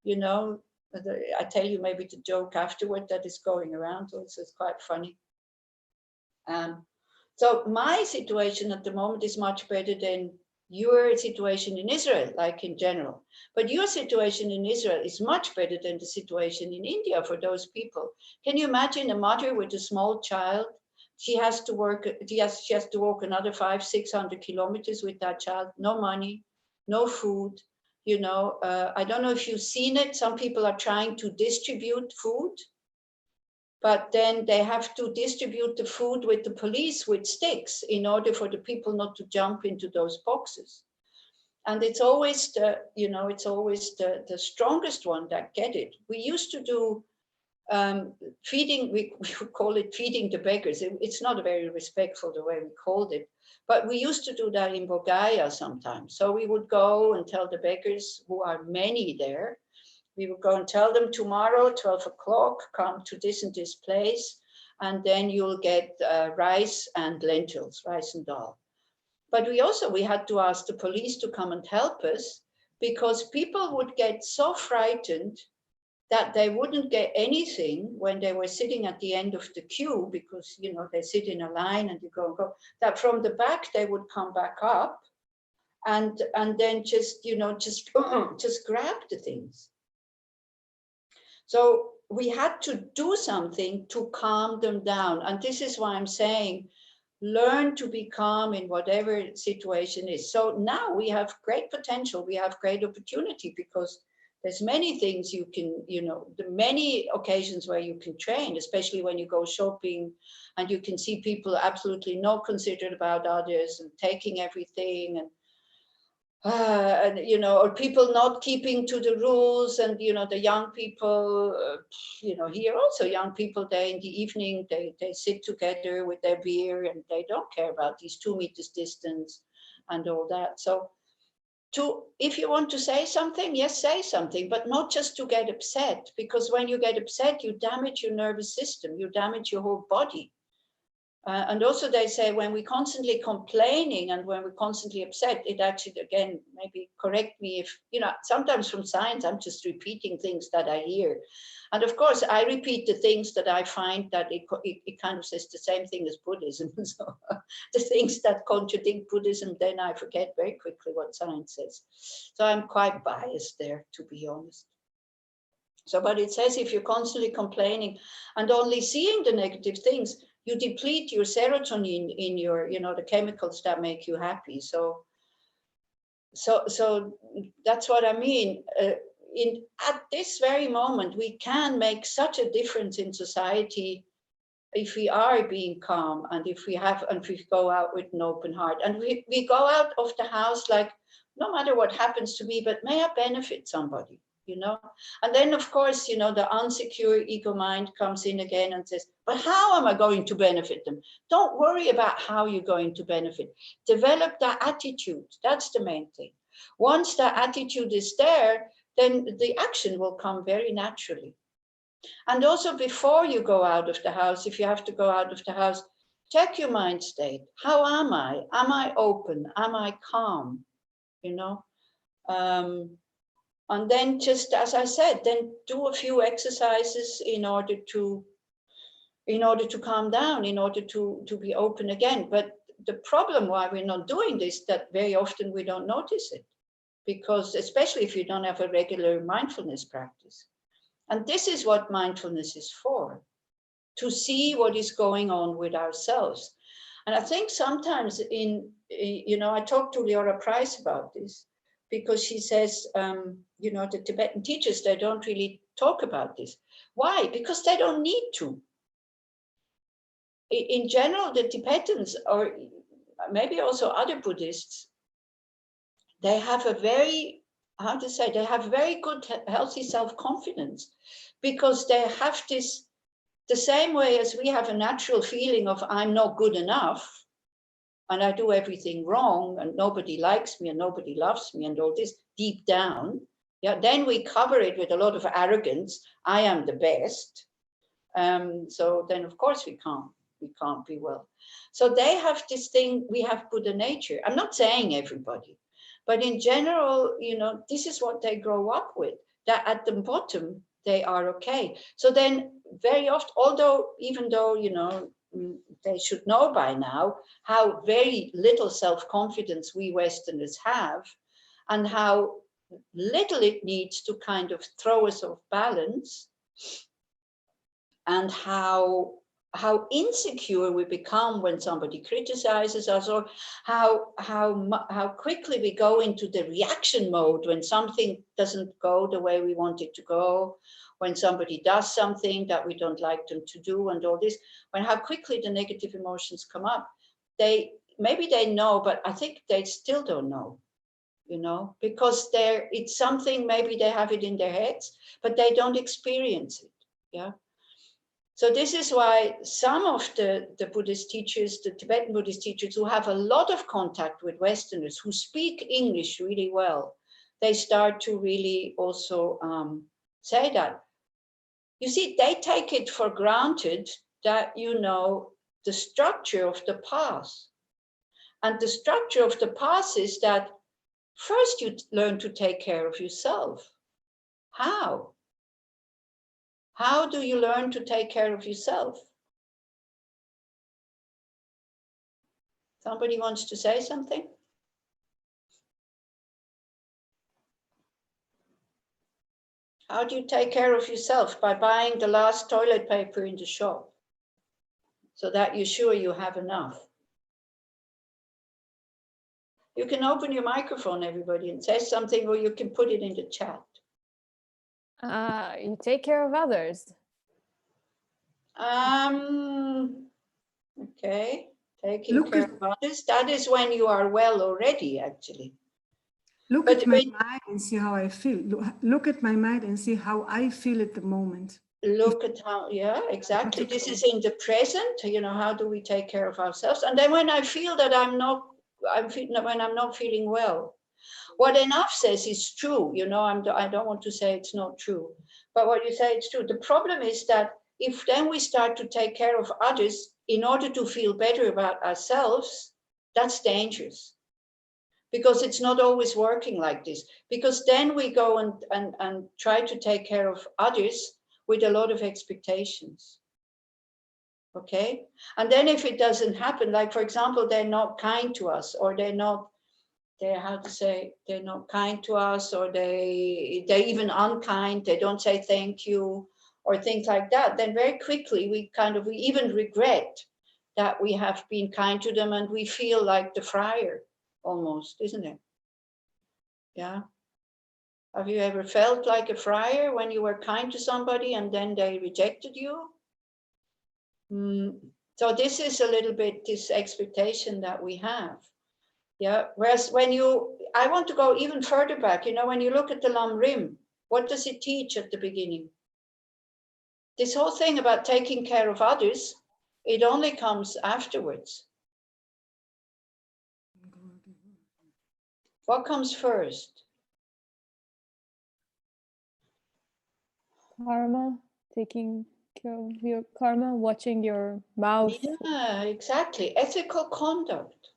you know. I tell you maybe the joke afterward that is going around, also it's quite funny. So my situation at the moment is much better than your situation in Israel, like in general. But your situation in Israel is much better than the situation in India for those people. Can you imagine a mother with a small child? She has to work, she has to walk another 500-600 kilometers with that child, no money, no food. You know, I don't know if you've seen it. Some people are trying to distribute food, but then they have to distribute the food with the police with sticks in order for the people not to jump into those boxes. And it's always the, you know, it's always the strongest one that get it. We used to do feeding, we call it feeding the beggars. It's not very respectful the way we called it, but we used to do that in Bogaya sometimes. So we would go and tell the beggars, who are many there, we would go and tell them tomorrow, 12 o'clock, come to this and this place, and then you'll get rice and lentils, rice and dal. But we had to ask the police to come and help us, because people would get so frightened that they wouldn't get anything when they were sitting at the end of the queue, because, you know, they sit in a line and you go and go, that from the back they would come back up and then just, you know, just grab the things. So we had to do something to calm them down. And this is why I'm saying, learn to be calm in whatever situation is. So now we have great potential. We have great opportunity, because there's many things you can, you know, the many occasions where you can train, especially when you go shopping and you can see people absolutely not considerate about others and taking everything, and you know, or people not keeping to the rules. And, you know, the young people, you know, here also young people, they in the evening, they sit together with their beer and they don't care about these 2 meters distance and all that. So if you want to say something, yes, say something, but not just to get upset, because when you get upset, you damage your nervous system, you damage your whole body. And also they say, when we're constantly complaining and when we're constantly upset, it actually, again, maybe correct me if, you know, sometimes from science, I'm just repeating things that I hear. And of course, I repeat the things that I find that it kind of says the same thing as Buddhism. So the things that contradict Buddhism, then I forget very quickly what science says. So I'm quite biased there, to be honest. So, but it says if you're constantly complaining and only seeing the negative things, you deplete your serotonin in your, you know, the chemicals that make you happy. So that's what I mean. At this very moment, we can make such a difference in society if we are being calm, and if we go out with an open heart, and we go out of the house like, no matter what happens to me, but may I benefit somebody, you know? And then, of course, you know, the unsecure ego mind comes in again and says, but how am I going to benefit them? Don't worry about how you're going to benefit. Develop that attitude. That's the main thing. Once that attitude is there, then the action will come very naturally. And also, before you go out of the house, if you have to go out of the house, check your mind state. How am I? Am I open? Am I calm? You know? And then, just as I said, then do a few exercises in order to calm down, in order to be open again. But the problem why we're not doing this, that very often we don't notice it, because especially if you don't have a regular mindfulness practice. And this is what mindfulness is for, to see what is going on with ourselves. And I think sometimes I talked to Leora Price about this, because she says, the Tibetan teachers, they don't really talk about this. Why? Because they don't need to. In general, the Tibetans, or maybe also other Buddhists, they have a very, they have very good, healthy self-confidence, because they have this, the same way as we have a natural feeling of I'm not good enough, and I do everything wrong, and nobody likes me, and nobody loves me, and all this deep down. Yeah, then we cover it with a lot of arrogance. I am the best. So then, of course, we can't be well. So they have this thing. We have Buddha nature. I'm not saying everybody, but in general, this is what they grow up with. That at the bottom they are okay. So then, very often, even though they should know by now how very little self-confidence we Westerners have, and how little it needs to kind of throw us off balance, and how insecure we become when somebody criticizes us, or how quickly we go into the reaction mode when something doesn't go the way we want it to go, when somebody does something that we don't like them to do, and all this, when how quickly the negative emotions come up. Maybe they know, but I think they still don't know, because it's something, maybe they have it in their heads, but they don't experience it. Yeah. So this is why some of the Buddhist teachers, the Tibetan Buddhist teachers who have a lot of contact with Westerners, who speak English really well, they start to really also say that. You see, they take it for granted that the structure of the path. And the structure of the path is that first you learn to take care of yourself. How? How do you learn to take care of yourself? Somebody wants to say something? How do you take care of yourself? By buying the last toilet paper in the shop, so that you're sure you have enough. You can open your microphone, everybody, and say something, or you can put it in the chat. You take care of others. Okay, taking care of others. That is when you are well already, actually. Look at my mind and see how I feel. Look at my mind and see how I feel at the moment. Look at how, yeah, exactly. This is in the present, how do we take care of ourselves? And then when I feel that when I'm not feeling well, what Enough says is true. I don't want to say it's not true, but what you say, it's true. The problem is that if then we start to take care of others in order to feel better about ourselves, that's dangerous. Because it's not always working like this. Because then we go and try to take care of others with a lot of expectations. Okay? And then if it doesn't happen, like for example, they're not kind to us, or they're not kind to us, or they're even unkind, they don't say thank you, or things like that, then very quickly we even regret that we have been kind to them, and we feel like the friar almost, isn't it? Yeah. Have you ever felt like a friar when you were kind to somebody and then they rejected you? So this is a little bit this expectation that we have. Yeah. Whereas I want to go even further back, when you look at the Lam Rim, what does it teach at the beginning? This whole thing about taking care of others, it only comes afterwards. What comes first? Karma, taking care of your karma, watching your mouth. Yeah, exactly. Ethical conduct.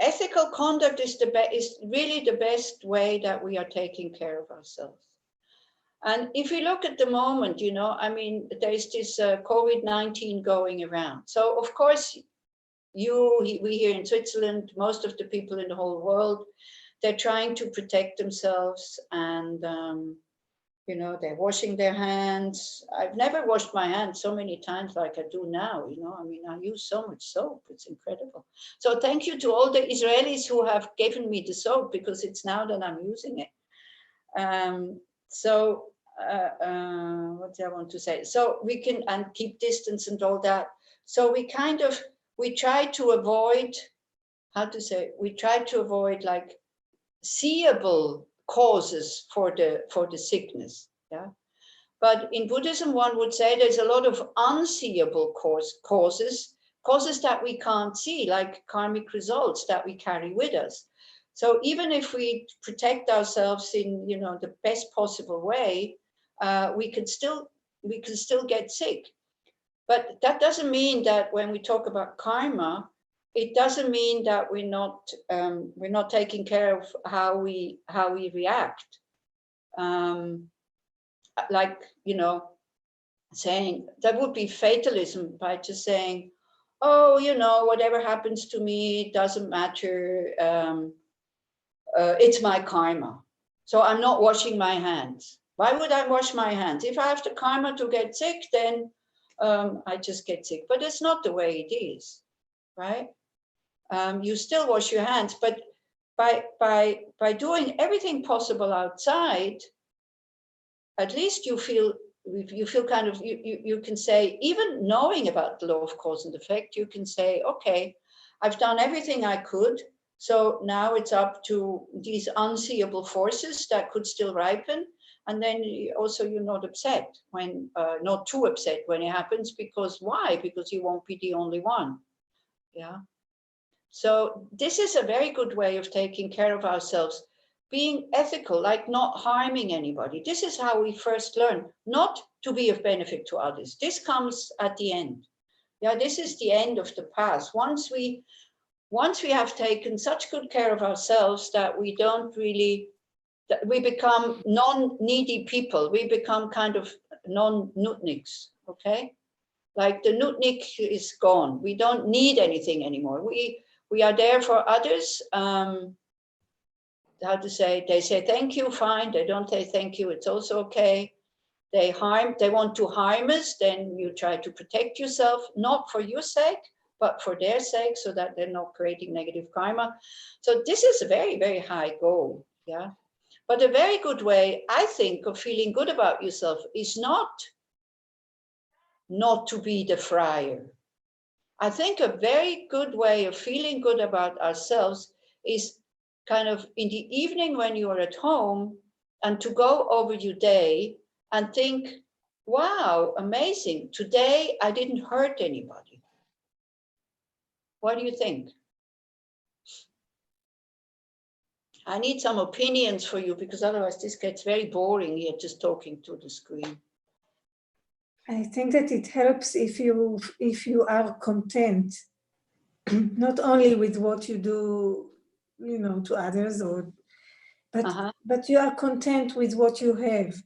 Ethical conduct is really the best way that we are taking care of ourselves. And if you look at the moment, there's this COVID-19 going around. So of course, we here in Switzerland, most of the people in the whole world, they're trying to protect themselves, and You know, they're washing their hands. I've never washed my hands so many times like I do now, you know. I mean, I use so much soap, it's incredible. So thank you to all the Israelis who have given me the soap, because it's now that I'm using it. What do I want to say? So we can, and keep distance and all that. So we try to avoid, we try to avoid like seeable causes for the sickness, yeah. But in Buddhism, one would say there's a lot of unseeable causes that we can't see, like karmic results that we carry with us. So even if we protect ourselves in, you know, the best possible way, we can still get sick. But that doesn't mean that when we talk about karma, it doesn't mean that we're not taking care of how we react. Like, you know, saying that would be fatalism, by just saying, oh, you know, whatever happens to me doesn't matter. It's my karma. So I'm not washing my hands. Why would I wash my hands? If I have the karma to get sick, then I just get sick. But it's not the way it is, right? You still wash your hands, but by doing everything possible outside, at least you feel kind of, you can say, even knowing about the law of cause and effect, you can say, okay, I've done everything I could. So now it's up to these unseeable forces that could still ripen. And then also you're not upset when, not too upset when it happens, because why? Because you won't be the only one, yeah. So this is a very good way of taking care of ourselves, being ethical, like not harming anybody. This is how we first learn not to be of benefit to others. This comes at the end. Yeah, this is the end of the path. Once we have taken such good care of ourselves that we don't really, that we become non-needy people. We become kind of non-nutniks, okay? Like the nutnik is gone. We don't need anything anymore. We are there for others. How to say, they say thank you, fine. They don't say thank you, it's also okay. They want to harm us, then you try to protect yourself, not for your sake, but for their sake, so that they're not creating negative karma. So this is a very, very high goal, yeah. But a very good way, I think, of feeling good about yourself is not to be the friar. I think a very good way of feeling good about ourselves is kind of in the evening when you are at home, and to go over your day and think, wow, amazing, today I didn't hurt anybody. What do you think? I need some opinions for you, because otherwise this gets very boring here, just talking to the screen. I think that it helps if you are content, not only with what you do, you know, to others, but you are content with what you have.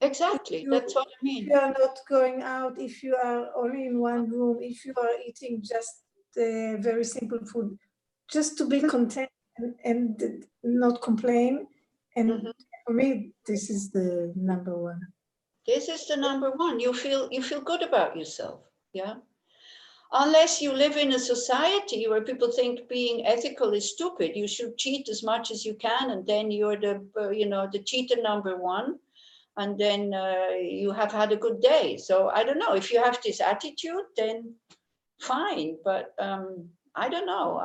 Exactly, that's what I mean. If you are not going out, if you are only in one room, if you are eating just very simple food, just to be content and not complain. And for me, this is the number one. This is the number one. You feel good about yourself, yeah. Unless you live in a society where people think being ethical is stupid, you should cheat as much as you can, and then you're the cheater number one, and then you have had a good day. So I don't know, if you have this attitude, then fine. But I don't know.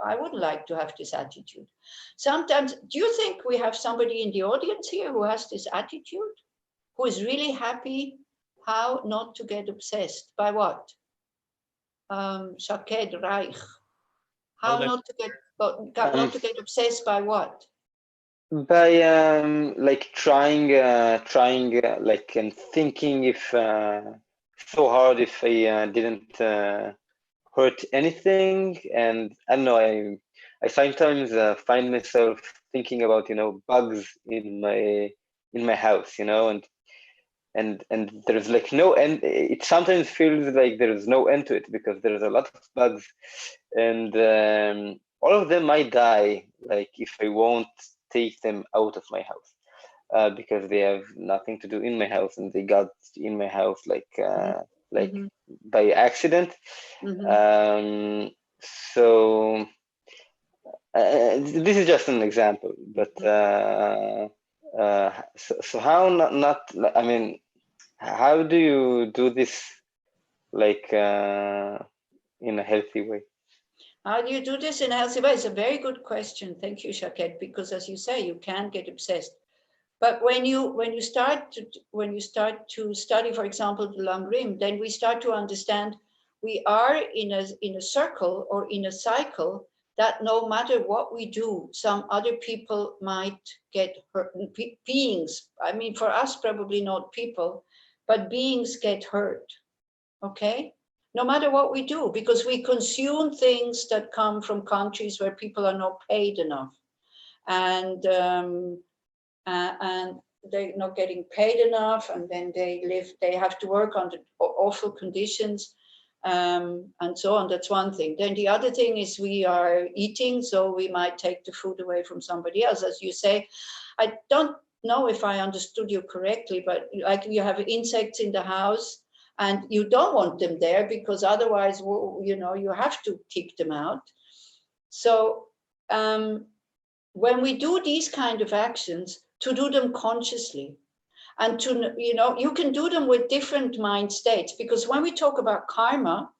I wouldn't like to have this attitude. Sometimes, do you think we have somebody in the audience here who has this attitude? Who is really happy how not to get obsessed by what? Shaked Reich. How not to get obsessed by what? By like trying like and thinking if so hard if I didn't hurt anything, and I don't know, I sometimes find myself thinking about, you know, bugs in my house, you know, and there's like no end. It sometimes feels like there's no end to it, because there's a lot of bugs, and all of them might die, like if I won't take them out of my house. because they have nothing to do in my house, and they got in my house like by accident. So this is just an example, but so how not I mean, how do you do this like in a healthy way? How do you do this in a healthy way? It's a very good question. Thank you, Shaket, because as you say, you can get obsessed. But when you start to study, for example, the Langrim, then we start to understand we are in a circle or in a cycle that no matter what we do, some other people might get hurt. Beings, I mean, for us, probably not people, but beings get hurt, okay? No matter what we do, because we consume things that come from countries where people are not paid enough. And they're not getting paid enough, and then they have to work under awful conditions, and so on. That's one thing. Then the other thing is we are eating, so we might take the food away from somebody else. As you say, I don't know if I understood you correctly, but like you have insects in the house and you don't want them there because otherwise, you know, you have to kick them out. So when we do these kind of actions, to do them consciously, and to, you know, you can do them with different mind states, because when we talk about karma,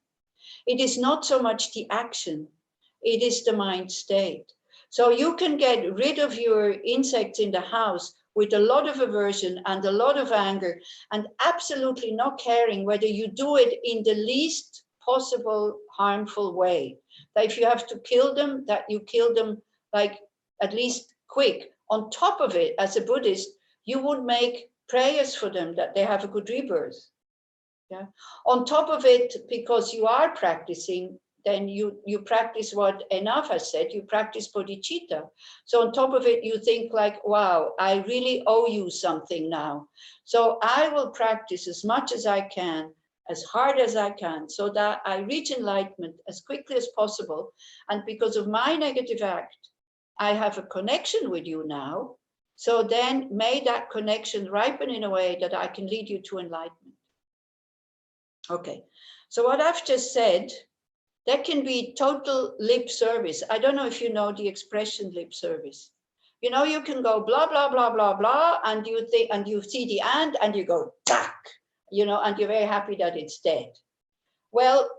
it is not so much the action, it is the mind state. So you can get rid of your insects in the house with a lot of aversion and a lot of anger, and absolutely not caring whether you do it in the least possible harmful way. That if you have to kill them, that you kill them like at least quick. On top of it, as a Buddhist, you would make prayers for them that they have a good rebirth. Yeah. On top of it, because you are practicing, then you practice what Enough has said, you practice bodhicitta. So on top of it, you think like, wow, I really owe you something now. So I will practice as much as I can, as hard as I can, so that I reach enlightenment as quickly as possible. And because of my negative act, I have a connection with you now. So then may that connection ripen in a way that I can lead you to enlightenment. Okay, so what I've just said, that can be total lip service. I don't know if you know the expression lip service. You know, you can go blah, blah, blah, blah, blah, and you think, and you see the ant and you go, tack, you know, and you're very happy that it's dead. Well,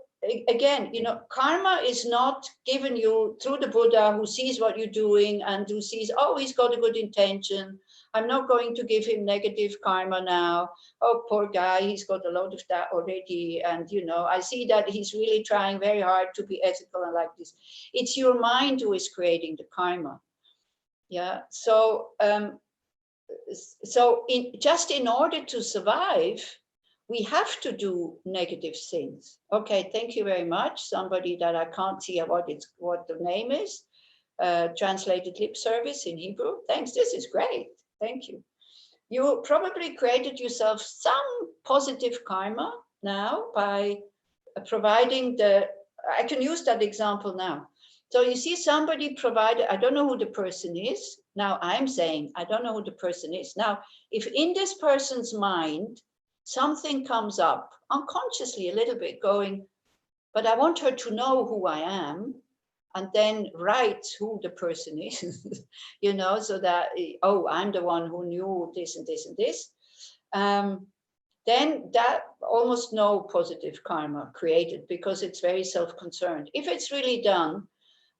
again, you know, karma is not given you through the Buddha who sees what you're doing and who sees, oh, he's got a good intention. I'm not going to give him negative karma now. Oh, poor guy, he's got a lot of that already. And, you know, I see that he's really trying very hard to be ethical and like this. It's your mind who is creating the karma. Yeah. So, just in order to survive, we have to do negative things. Okay, thank you very much. Somebody that I can't see what the name is, translated lip service in Hebrew. Thanks, this is great. Thank you. You probably created yourself some positive karma now by providing I can use that example now. So you see somebody provided, I don't know who the person is. Now I'm saying, I don't know who the person is. Now, if in this person's mind, something comes up unconsciously a little bit going, but I want her to know who I am, and then write who the person is, you know, so that, oh, I'm the one who knew this and this and this. Then that almost no positive karma created because it's very self-concerned. If it's really done,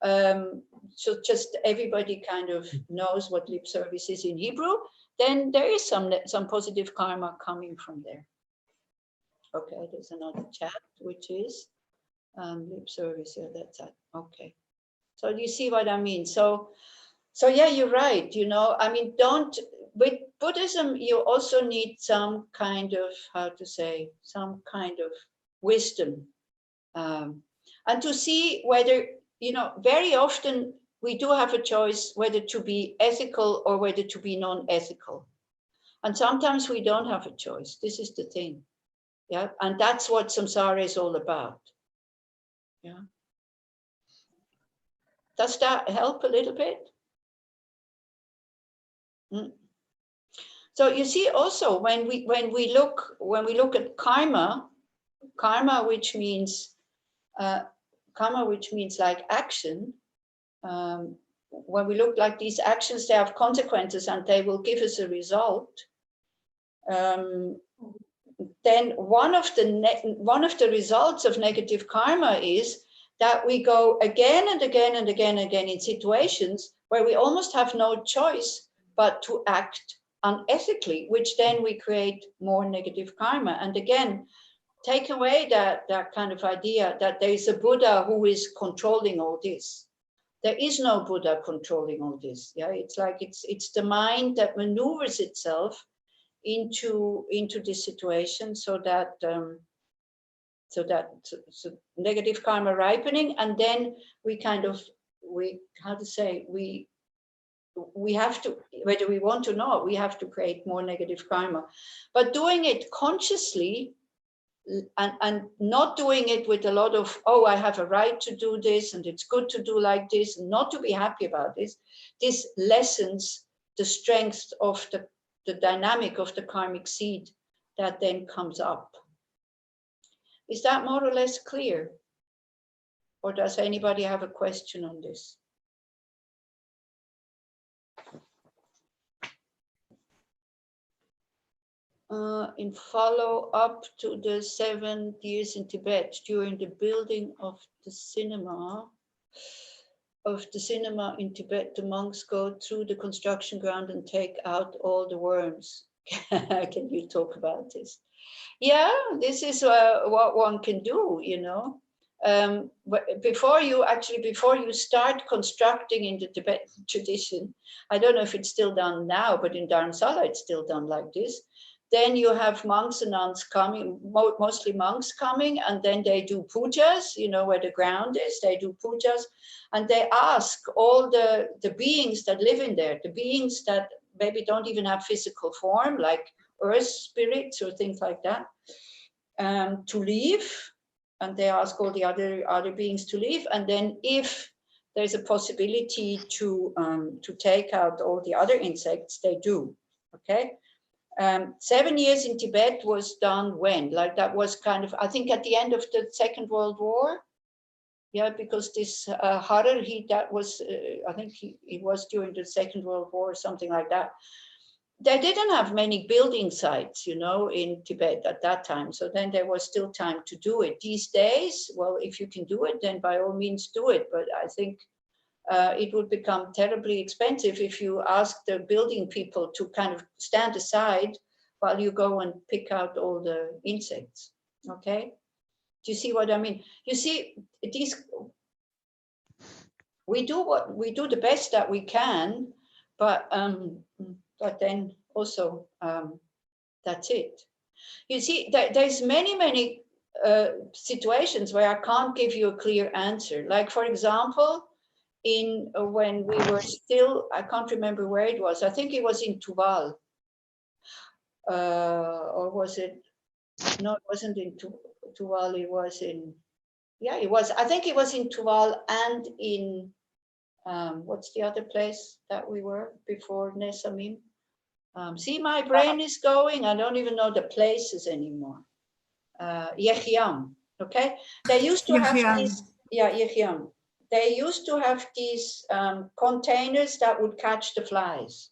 so just everybody kind of knows what lip service is in Hebrew, then there is some positive karma coming from there. Okay, there's another chat, which is lip service. Yeah, that's it. Okay. So you see what I mean? So yeah, you're right. You know, I mean, with Buddhism, you also need some kind of, how to say, some kind of wisdom. And to see whether, you know, very often we do have a choice whether to be ethical or whether to be non-ethical. And sometimes we don't have a choice. This is the thing. Yeah. And that's what samsara is all about. Yeah. Does that help a little bit? So you see also when we look at karma, which means like action, when we look like these actions, they have consequences and they will give us a result. Then one of the results of negative karma is that we go again and again and again and again in situations where we almost have no choice but to act unethically, which then we create more negative karma. And again, take away that kind of idea that there is a Buddha who is controlling all this. There is no Buddha controlling all this. Yeah, it's like it's the mind that maneuvers itself into this situation so that negative karma ripening, and then we have to, whether we want to or not, we have to create more negative karma. But doing it consciously and not doing it with a lot of, oh, I have a right to do this and it's good to do like this, and not to be happy about this lessens the strength of the dynamic of the karmic seed that then comes up. Is that more or less clear? Or does anybody have a question on this? In follow-up to the 7 years in Tibet, during the building of the cinema in Tibet, the monks go through the construction ground and take out all the worms. Can you talk about this? Yeah, this is what one can do, you know. Before you start constructing in the Tibetan tradition, I don't know if it's still done now, but in Dharamsala it's still done like this. Then you have monks and nuns coming, mostly monks coming, and then they do pujas, you know, where the ground is, they do pujas, and they ask all the beings that live in there, the beings that maybe don't even have physical form, like earth spirits or things like that, to leave. And they ask all the other beings to leave. And then if there's a possibility to take out all the other insects, they do, okay? 7 years in Tibet was done when? Like that was kind of, I think at the end of the Second World War. Yeah, because this Harar, I think he was during the Second World War or something like that. They didn't have many building sites, you know, in Tibet at that time. So then there was still time to do it. These days, well, if you can do it, then by all means do it. But I think it would become terribly expensive if you ask the building people to kind of stand aside while you go and pick out all the insects, okay? Do you see what I mean? You see, we do the best that we can, but then also that's it. You see, there's many situations where I can't give you a clear answer. Like, for example, when we were still, I can't remember where it was. I think it was in Tuval. Or was it? No, it wasn't in Tuval. It was in, yeah, it was. I think it was in Tuval and in, what's the other place that we were before Nesamim? See, my brain is going. I don't even know the places anymore. Yechiam, okay? They used to have these, yeah, Yechiam. They used to have these containers that would catch the flies.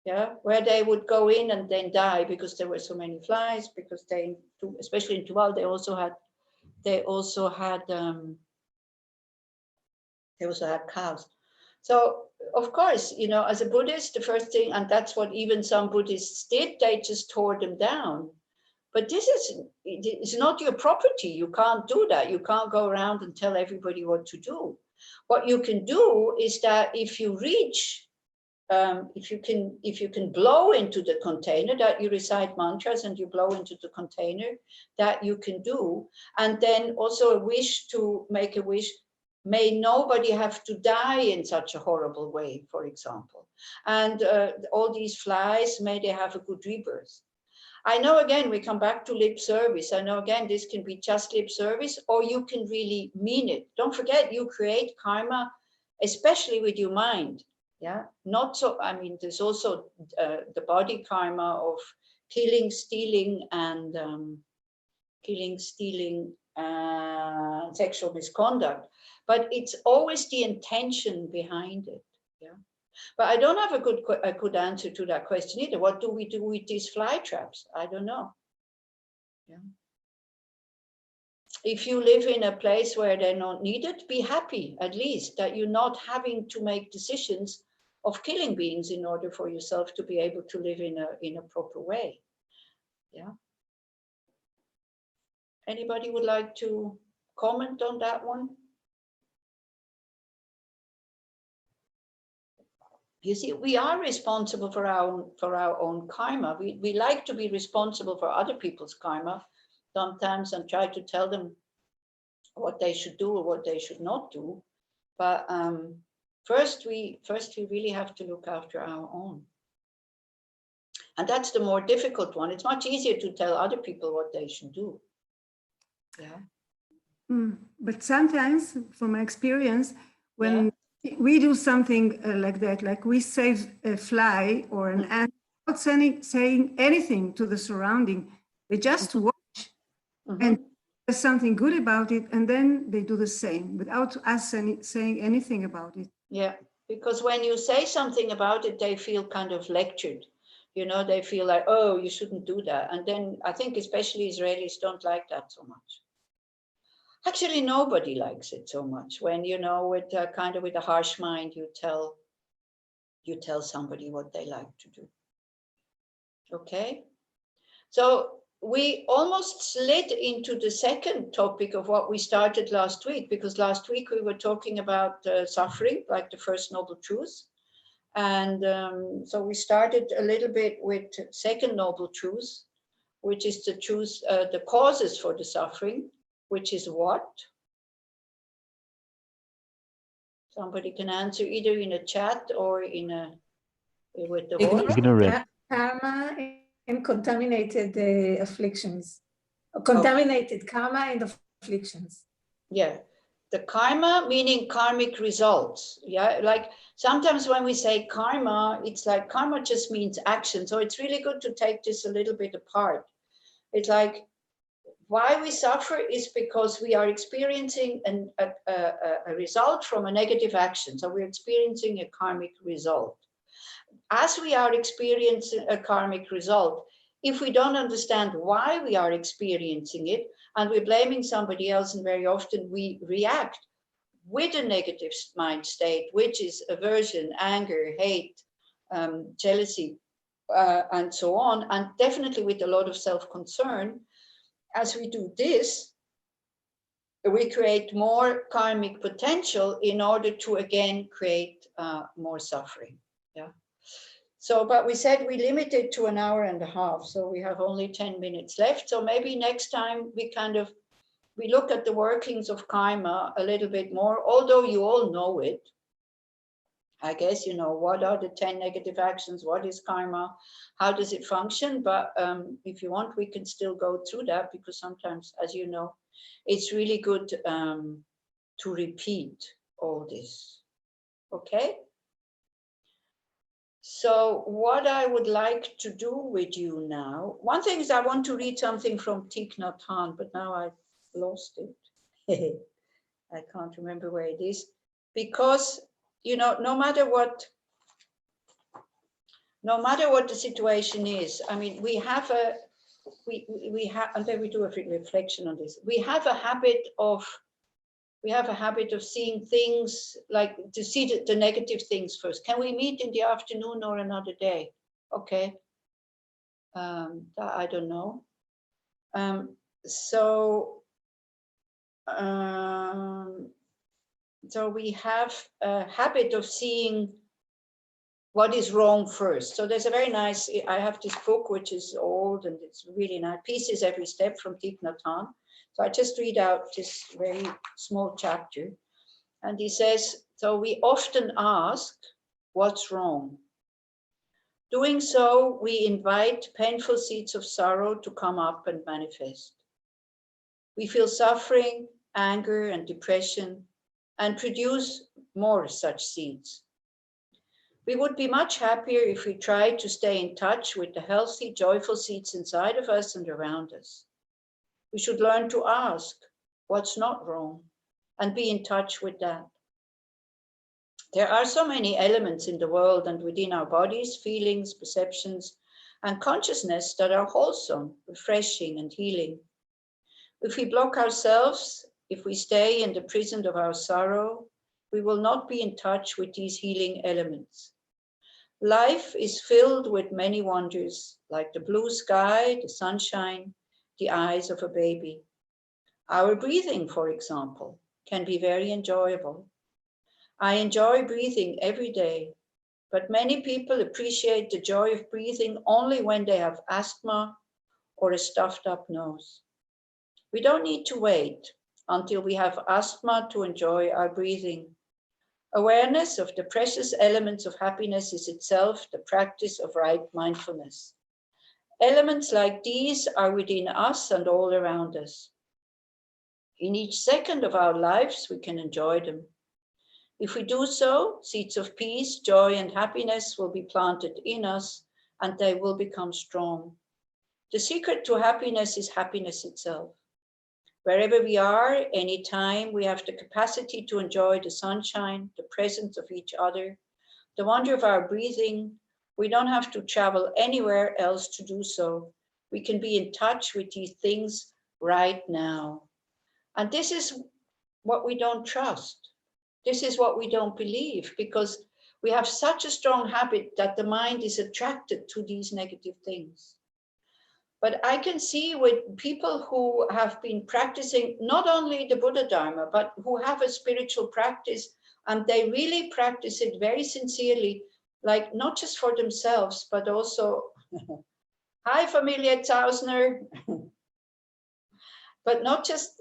Yeah, where they would go in and then die because there were so many flies, because they, especially in Tuval, they also had cows. So of course, you know, as a Buddhist, the first thing, and that's what even some Buddhists did, they just tore them down. But it's not your property. You can't do that. You can't go around and tell everybody what to do. What you can do is that if you reach, if you can blow into the container, that you recite mantras and you blow into the container, that you can do. And then also a wish to make a wish, may nobody have to die in such a horrible way, for example. And all these flies, may they have a good rebirth. I know, again, we come back to lip service. I know, again, this can be just lip service, or you can really mean it. Don't forget, you create karma, especially with your mind. Yeah, not so, I mean, there's also the body karma of killing, stealing, and sexual misconduct, but it's always the intention behind it. Yeah, but I don't have a good answer to that question either. What do we do with these fly traps? I don't know. Yeah. If you live in a place where they're not needed, be happy at least that you're not having to make decisions of killing beings in order for yourself to be able to live in a proper way. Yeah. Anybody would like to comment on that one? You see, we are responsible for our own karma. We like to be responsible for other people's karma sometimes and try to tell them what they should do or what they should not do. But first we really have to look after our own. And that's the more difficult one. It's much easier to tell other people what they should do. Yeah. But sometimes, from my experience, when we do something like that, like we save a fly or an ant, not saying anything to the surrounding, they just watch and there's something good about it, and then they do the same without us saying anything about it. Yeah, because when you say something about it, they feel kind of lectured. You know, they feel like, oh, you shouldn't do that. And then I think especially Israelis don't like that so much. Actually, nobody likes it so much when, you know, with kind of with a harsh mind, you tell somebody what they like to do. Okay, so we almost slid into the second topic of what we started last week, because last week we were talking about suffering, like the first noble truth. And so we started a little bit with second noble truth, which is the truth, the causes for the suffering, which is what? Somebody can answer either in a chat or with the voice. Ignorant. Karma and contaminated afflictions. Contaminated karma and afflictions. Yeah. The karma meaning karmic results. Yeah, like sometimes when we say karma, it's like karma just means action. So it's really good to take this a little bit apart. It's like why we suffer is because we are experiencing a result from a negative action. So we're experiencing a karmic result. As we are experiencing a karmic result, if we don't understand why we are experiencing it, and we're blaming somebody else, and very often we react with a negative mind state, which is aversion, anger, hate, jealousy, and so on, and definitely with a lot of self-concern. As we do this, we create more karmic potential in order to again create more suffering. Yeah. So, but we said we limited to 1.5 hours, so we have only 10 minutes left. So maybe next time we look at the workings of karma a little bit more, although you all know it. I guess you know what are the 10 negative actions, what is karma, how does it function? But if you want, we can still go through that, because sometimes, as you know, it's really good to repeat all this. Okay? So what I would like to do with you now, one thing is I want to read something from Thich Nhat Hanh, but now I've lost it. I can't remember where it is, because, you know, no matter what the situation is, I mean, we have, and then we do a reflection on this. We have a habit of seeing things, like to see the negative things first. Can we meet in the afternoon or another day? Okay. I don't know. So we have a habit of seeing what is wrong first. So there's a very nice, I have this book, which is old and it's really nice, Pieces Every Step from Thich Nhat Hanh. So I just read out this very small chapter. And he says, so we often ask, what's wrong? Doing so, we invite painful seeds of sorrow to come up and manifest. We feel suffering, anger, and depression, and produce more such seeds. We would be much happier if we tried to stay in touch with the healthy, joyful seeds inside of us and around us. We should learn to ask what's not wrong and be in touch with that. There are so many elements in the world and within our bodies, feelings, perceptions, and consciousness that are wholesome, refreshing, and healing. If we block ourselves, if we stay in the prison of our sorrow, we will not be in touch with these healing elements. Life is filled with many wonders, like the blue sky, the sunshine, the eyes of a baby. Our breathing, for example, can be very enjoyable. I enjoy breathing every day, but many people appreciate the joy of breathing only when they have asthma or a stuffed up nose. We don't need to wait until we have asthma to enjoy our breathing. Awareness of the precious elements of happiness is itself the practice of right mindfulness. Elements like these are within us and all around us. In each second of our lives, we can enjoy them. If we do so, seeds of peace, joy, and happiness will be planted in us, and they will become strong. The secret to happiness is happiness itself. Wherever we are, anytime, we have the capacity to enjoy the sunshine, the presence of each other, the wonder of our breathing. We don't have to travel anywhere else to do so. We can be in touch with these things right now. And this is what we don't trust. This is what we don't believe, because we have such a strong habit that the mind is attracted to these negative things. But I can see with people who have been practicing not only the Buddha Dharma, but who have a spiritual practice, and they really practice it very sincerely, like not just for themselves, but also, hi Familia Tausner, but not just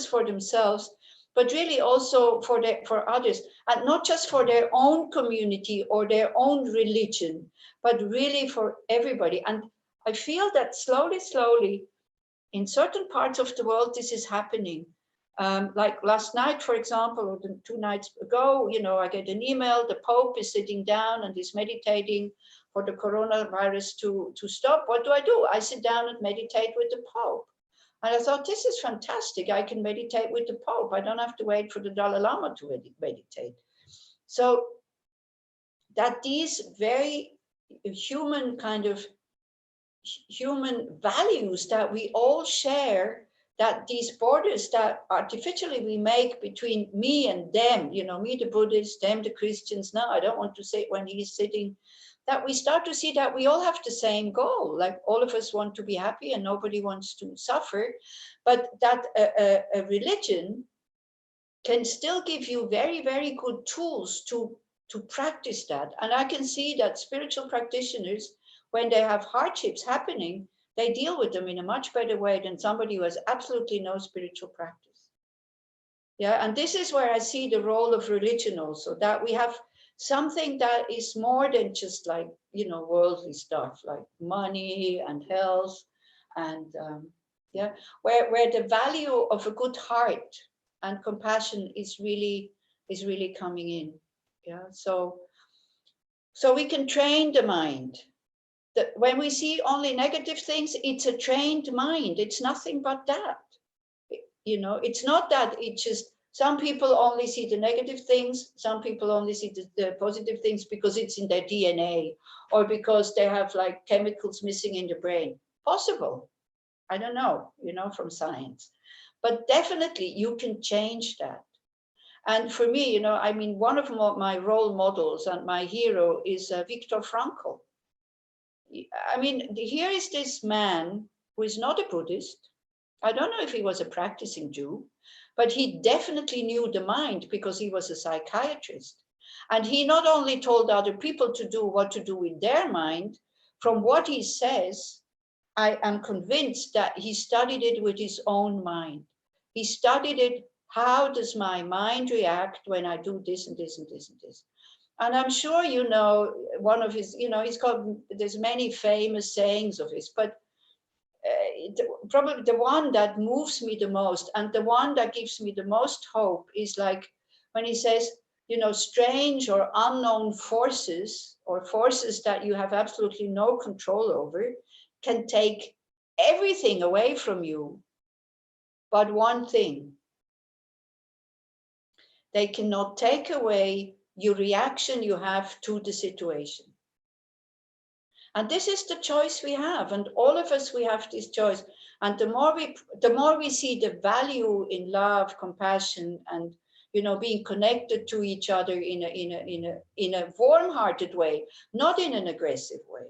for themselves, but really also for others, and not just for their own community or their own religion, but really for everybody. And I feel that slowly, in certain parts of the world, this is happening. Like last night, for example, or 2 nights ago, I get an email, the Pope is sitting down and is meditating for the coronavirus to stop. What do? I sit down and meditate with the Pope. And I thought, this is fantastic. I can meditate with the Pope. I don't have to wait for the Dalai Lama to meditate. So that these very human values that we all share, that these borders that artificially we make between me and them, me the Buddhists, them the Christians, no, I don't want to say when he's sitting, that we start to see that we all have the same goal, like all of us want to be happy and nobody wants to suffer, but that a religion can still give you very, very good tools to practice that. And I can see that spiritual practitioners, when they have hardships happening, they deal with them in a much better way than somebody who has absolutely no spiritual practice. Yeah, and this is where I see the role of religion also, that we have something that is more than just like, worldly stuff, like money and health, and where the value of a good heart and compassion is really coming in. Yeah, so we can train the mind. That when we see only negative things, it's a trained mind. It's nothing but that. It's not that it's just, some people only see the negative things, some people only see the positive things because it's in their DNA, or because they have like chemicals missing in the brain. Possible. I don't know, from science. But definitely you can change that. And for me, one of my role models and my hero is Viktor Frankl. Here is this man who is not a Buddhist. I don't know if he was a practicing Jew, but he definitely knew the mind because he was a psychiatrist. And he not only told other people to do what to do with their mind, from what he says, I am convinced that he studied it with his own mind. He studied it, how does my mind react when I do this and this and this and this? And I'm sure one of his, there's many famous sayings of his, but probably the one that moves me the most and the one that gives me the most hope is like when he says, strange or unknown forces, or forces that you have absolutely no control over, can take everything away from you but one thing. They cannot take away your reaction you have to the situation. And this is the choice we have, and all of us, we have this choice. And the more we see the value in love, compassion, and being connected to each other in a warm-hearted way, not in an aggressive way,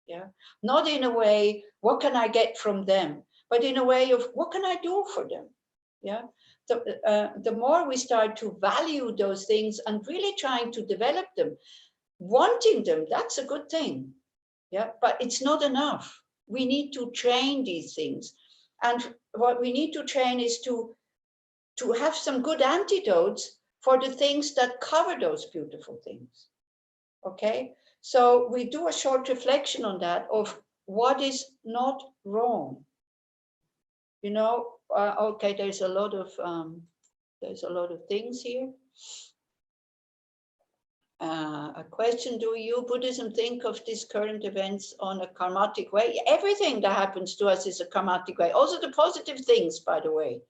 yeah, not in a way, what can I get from them, but in a way of what can I do for them, yeah. So, the more we start to value those things and really trying to develop them, wanting them, that's a good thing. Yeah, but it's not enough. We need to train these things. And what we need to train is to have some good antidotes for the things that cover those beautiful things. Okay, so we do a short reflection on that of what is not wrong. Okay, there's a lot of things here. A question, do you, Buddhism, think of these current events on a karmatic way? Everything that happens to us is a karmatic way. Also the positive things, by the way.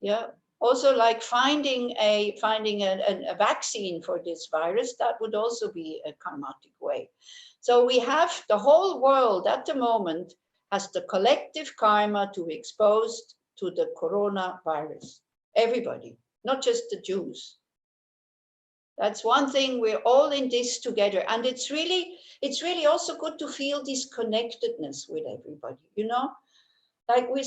Yeah. Also like finding a vaccine for this virus, that would also be a karmatic way. So we have the whole world at the moment has the collective karma to be exposed to the coronavirus. Everybody, not just the Jews. That's one thing, we're all in this together. And it's really also good to feel this connectedness with everybody, like we're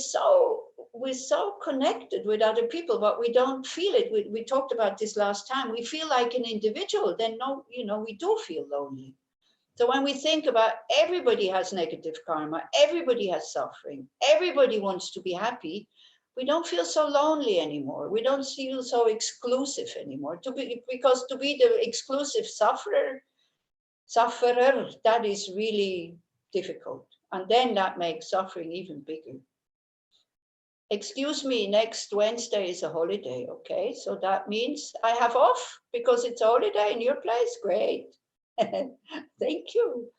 so connected with other people, but we don't feel it. We talked about this last time. We feel like an individual, then we do feel lonely. So when we think about everybody has negative karma, everybody has suffering, everybody wants to be happy, we don't feel so lonely anymore. We don't feel so exclusive anymore. Because to be the exclusive sufferer, that is really difficult. And then that makes suffering even bigger. Excuse me, next Wednesday is a holiday, okay? So that means I have off because it's a holiday in your place? Great. Thank you.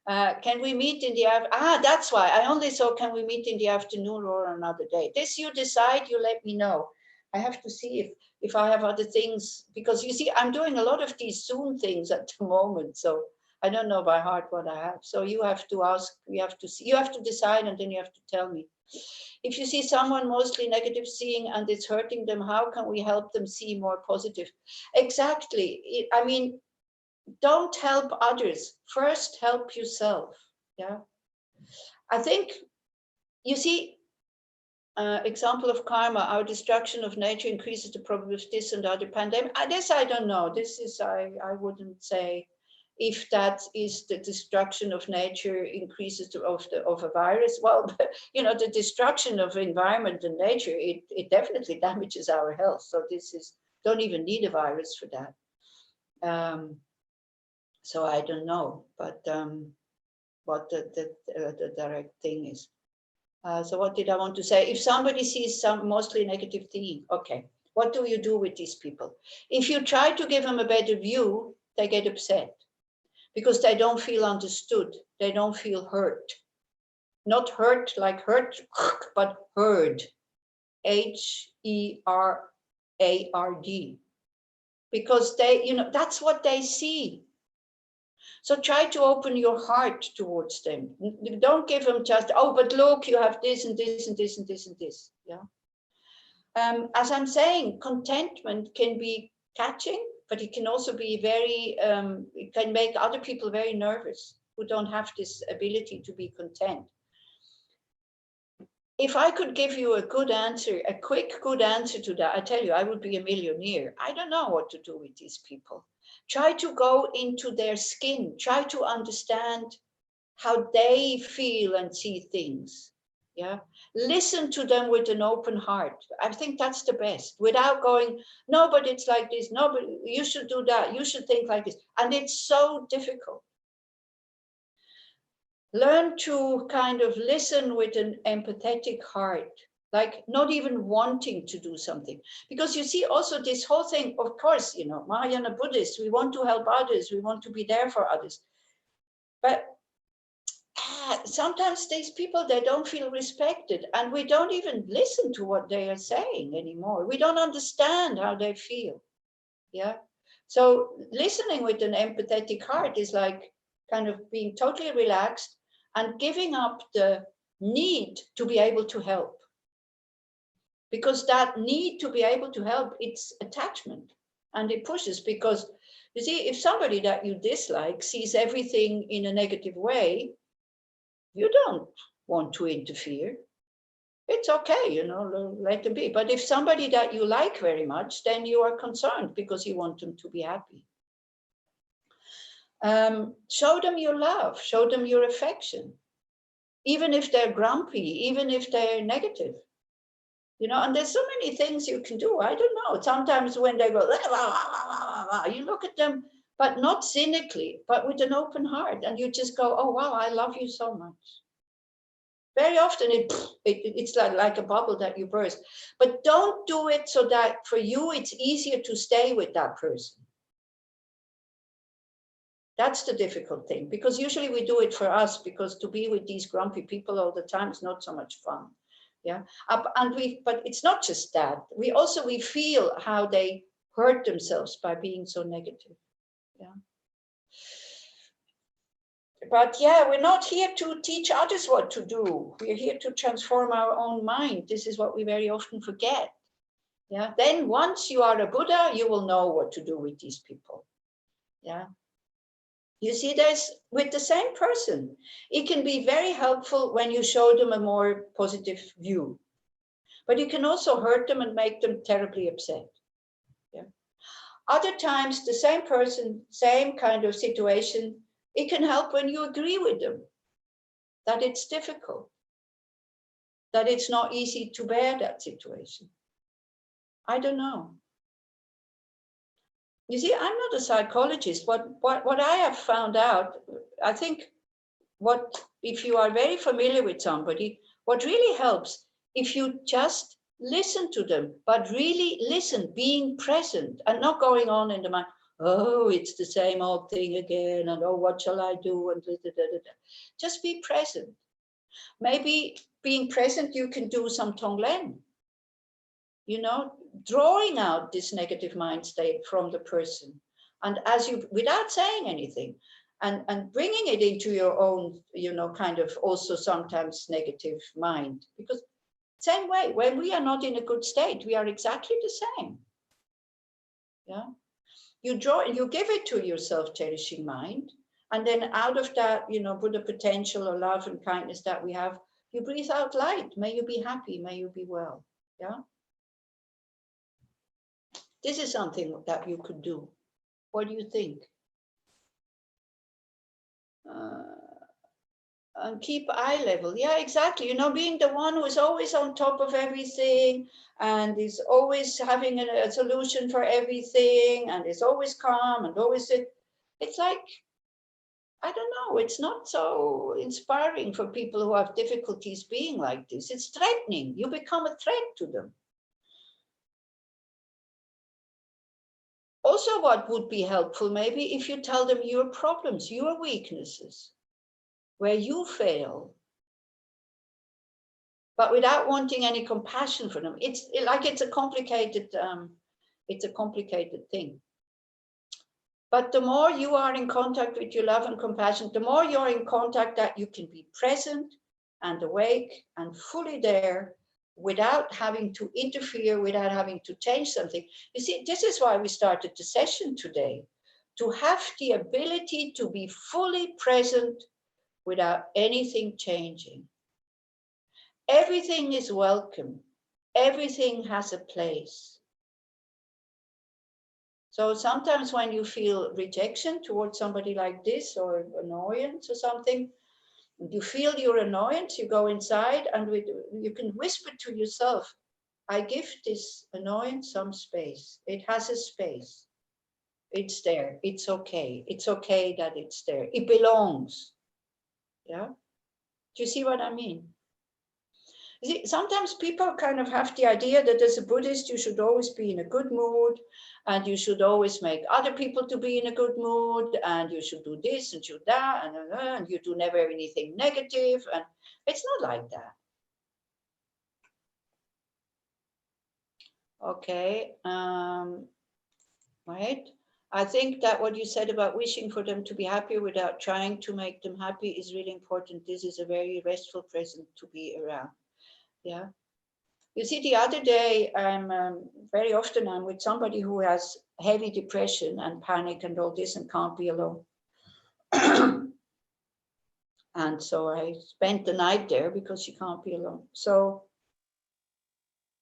Can we meet in the afternoon? That's why I only saw can we meet in the afternoon or another day. This you decide, you let me know. I have to see if I have other things, because you see, I'm doing a lot of these Zoom things at the moment. So I don't know by heart what I have. So you have to ask, you have to see, you have to decide, and then you have to tell me. If you see someone mostly negative seeing and it's hurting them, how can we help them see more positive? Exactly. I mean, don't help others. First, help yourself. Yeah. I think, you see, example of karma, our destruction of nature increases the probability of this and other pandemic. This I don't know. This is, I wouldn't say if that is the destruction of nature increases of a virus. Well, the destruction of environment and nature, it definitely damages our health. So this is, don't even need a virus for that. So I don't know, but what the direct thing is. So what did I want to say? If somebody sees some mostly negative thing, okay, what do you do with these people? If you try to give them a better view, they get upset because they don't feel understood. They don't feel hurt. Not hurt like hurt, but heard. H-E-R-A-R-D. Because they, that's what they see. So try to open your heart towards them. Don't give them just, oh, but look, you have this and this and this and this and this. Yeah. As I'm saying, contentment can be catching, but it can also be very, it can make other people very nervous who don't have this ability to be content. If I could give you a good answer, a quick, good answer to that, I tell you, I would be a millionaire. I don't know what to do with these people. Try to go into their skin. Try to understand how they feel and see things. Yeah. Listen to them with an open heart. I think that's the best, without going, no, but it's like this. No, but you should do that. You should think like this. And it's so difficult. Learn to kind of listen with an empathetic heart like not even wanting to do something. Because you see also this whole thing, of course, you know, Mahayana Buddhists, we want to help others, we want to be there for others. But sometimes these people, they don't feel respected, and we don't even listen to what they are saying anymore. We don't understand how they feel. Yeah. So listening with an empathetic heart is like kind of being totally relaxed and giving up the need to be able to help. Because that need to be able to help, it's attachment, and it pushes. Because you see, if somebody that you dislike sees everything in a negative way, you don't want to interfere. It's okay, you know, let them be. But if somebody that you like very much, then you are concerned because you want them to be happy. Show them your love, show them your affection, even if they're grumpy, even if they're negative. You know, and there's so many things you can do. I don't know. Sometimes when they go, you look at them, but not cynically, but with an open heart. And you just go, oh, wow, I love you so much. Very often it's like a bubble that you burst. But don't do it so that for you, it's easier to stay with that person. That's the difficult thing, because usually we do it for us, because to be with these grumpy people all the time is not so much fun. Yeah, but it's not just that. We feel how they hurt themselves by being so negative. Yeah. But yeah, we're not here to teach others what to do. We're here to transform our own mind. This is what we very often forget. Yeah. Then once you are a Buddha, you will know what to do with these people. Yeah. You see, with the same person, it can be very helpful when you show them a more positive view. But you can also hurt them and make them terribly upset. Yeah. Other times, the same person, same kind of situation, it can help when you agree with them that it's difficult, that it's not easy to bear that situation. I don't know. You see, I'm not a psychologist. What I have found out, I think if you are very familiar with somebody, what really helps, if you just listen to them, but really listen, being present and not going on in the mind, oh, it's the same old thing again, and oh, what shall I do? And just be present. Maybe being present, you can do some tonglen, you know, drawing out this negative mind state from the person. And without saying anything, and bringing it into your own, you know, kind of also sometimes negative mind. Because same way, when we are not in a good state, we are exactly the same. Yeah. You give it to your self-cherishing mind. And then out of that, you know, Buddha potential or love and kindness that we have, you breathe out light. May you be happy. May you be well. Yeah. This is something that you could do. What do you think? And keep eye level. Yeah, exactly. You know, being the one who is always on top of everything and is always having a solution for everything and is always calm and always it's like, I don't know, it's not so inspiring for people who have difficulties being like this. It's threatening. You become a threat to them. Also, what would be helpful maybe if you tell them your problems, your weaknesses, where you fail, but without wanting any compassion for them. It's a complicated thing. But the more you are in contact with your love and compassion, the more you're in contact that you can be present and awake and fully there without having to interfere, without having to change something. You see, this is why we started the session today, to have the ability to be fully present without anything changing. Everything is welcome. Everything has a place. So sometimes when you feel rejection towards somebody like this or annoyance or something, you feel your annoyance, you go inside and you can whisper to yourself, I give this annoyance some space. It has a space. It's there. It's okay. It's okay that it's there. It belongs. Yeah. Do you see what I mean? See, sometimes people kind of have the idea that as a Buddhist, you should always be in a good mood, and you should always make other people to be in a good mood, and you should do this and should that, and you do never anything negative, and it's not like that. Okay, right. I think that what you said about wishing for them to be happy without trying to make them happy is really important. This is a very restful present to be around. Yeah. You see, the other day, very often I'm with somebody who has heavy depression and panic and all this and can't be alone. And so I spent the night there because she can't be alone. So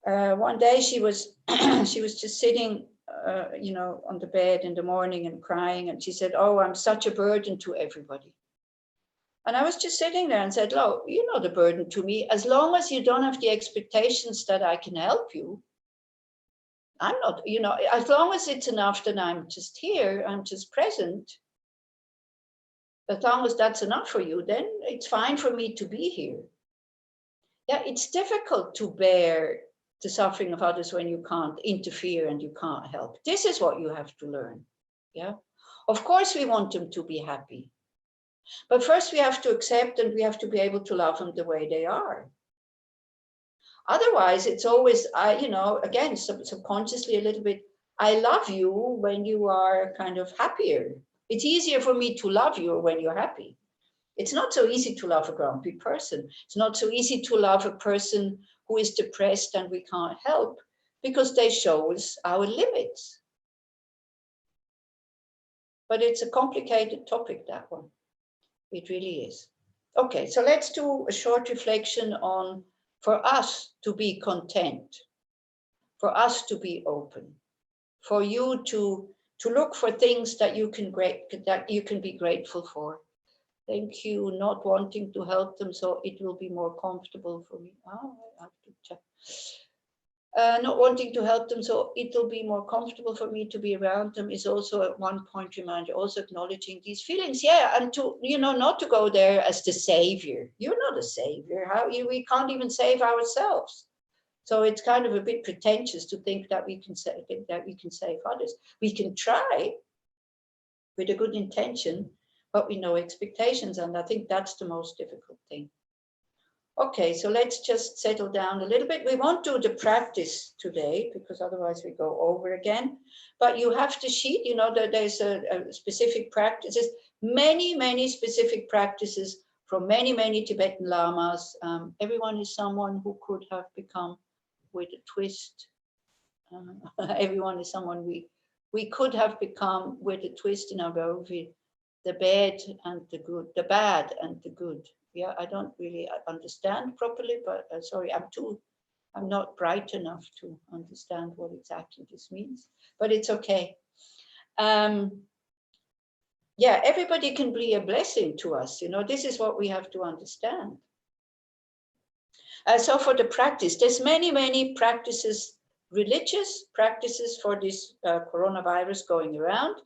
one day she was just sitting, you know, on the bed in the morning and crying. And she said, "Oh, I'm such a burden to everybody." And I was just sitting there and said, "Look, you're not a burden to me. As long as you don't have the expectations that I can help you, I'm not, you know, as long as it's enough that I'm just here, I'm just present. As long as that's enough for you, then it's fine for me to be here." Yeah, it's difficult to bear the suffering of others when you can't interfere and you can't help. This is what you have to learn. Yeah. Of course, we want them to be happy. But first we have to accept and we have to be able to love them the way they are. Otherwise, it's always, you know, again, subconsciously a little bit, I love you when you are kind of happier. It's easier for me to love you when you're happy. It's not so easy to love a grumpy person. It's not so easy to love a person who is depressed and we can't help because they show us our limits. But it's a complicated topic, that one. It really is. Okay, so let's do a short reflection on, for us to be content, for us to be open, for you to look for things that you can be grateful for. Thank you, not wanting to help them so it will be more comfortable for me. Oh, I have to check. Not wanting to help them so it will be more comfortable for me to be around them is also at one point reminder, also acknowledging these feelings. Yeah, and to, you know, not to go there as the savior. You're not a savior. We can't even save ourselves. So it's kind of a bit pretentious to think that we can save others. We can try with a good intention, but with no expectations. And I think that's the most difficult thing. Okay, so let's just settle down a little bit. We won't do the practice today because otherwise we go over again. But you have the sheet, you know, that there's a specific practices, many specific practices from many Tibetan lamas. Everyone is someone who could have become with a twist. Everyone is someone we could have become with a twist in our Bhagavad, the bad and the good, the bad and the good. Yeah, I don't really understand properly, but sorry, I'm not bright enough to understand what exactly this means, but it's okay. Yeah, everybody can be a blessing to us. You know, this is what we have to understand. So for the practice, there's many practices, religious practices for this coronavirus going around.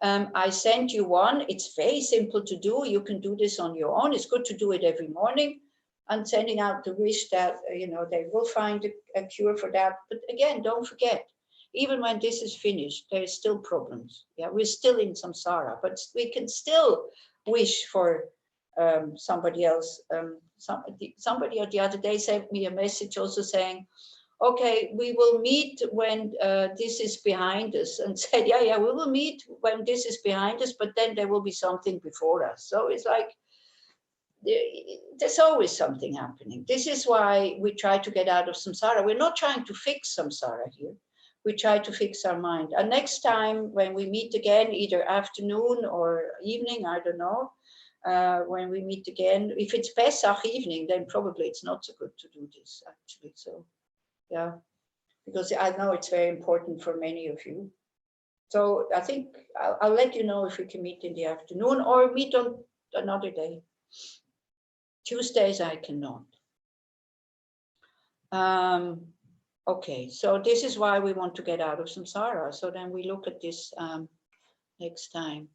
I sent you one. It's very simple to do. You can do this on your own. It's good to do it every morning. I'm sending out the wish that, you know, they will find a cure for that. But again, don't forget, even when this is finished, there is still problems. Yeah, we're still in samsara, but we can still wish for somebody else. Somebody the other day sent me a message also saying, okay, we will meet when this is behind us, and said, yeah, we will meet when this is behind us, but then there will be something before us. So it's like, there's always something happening. This is why we try to get out of samsara. We're not trying to fix samsara here. We try to fix our mind. And next time when we meet again, either afternoon or evening, I don't know, when we meet again, if it's Pesach evening, then probably it's not so good to do this actually. So yeah, because I know it's very important for many of you. So I think I'll let you know if we can meet in the afternoon or meet on another day. Tuesdays I cannot. Okay, so this is why we want to get out of samsara. So then we look at this next time.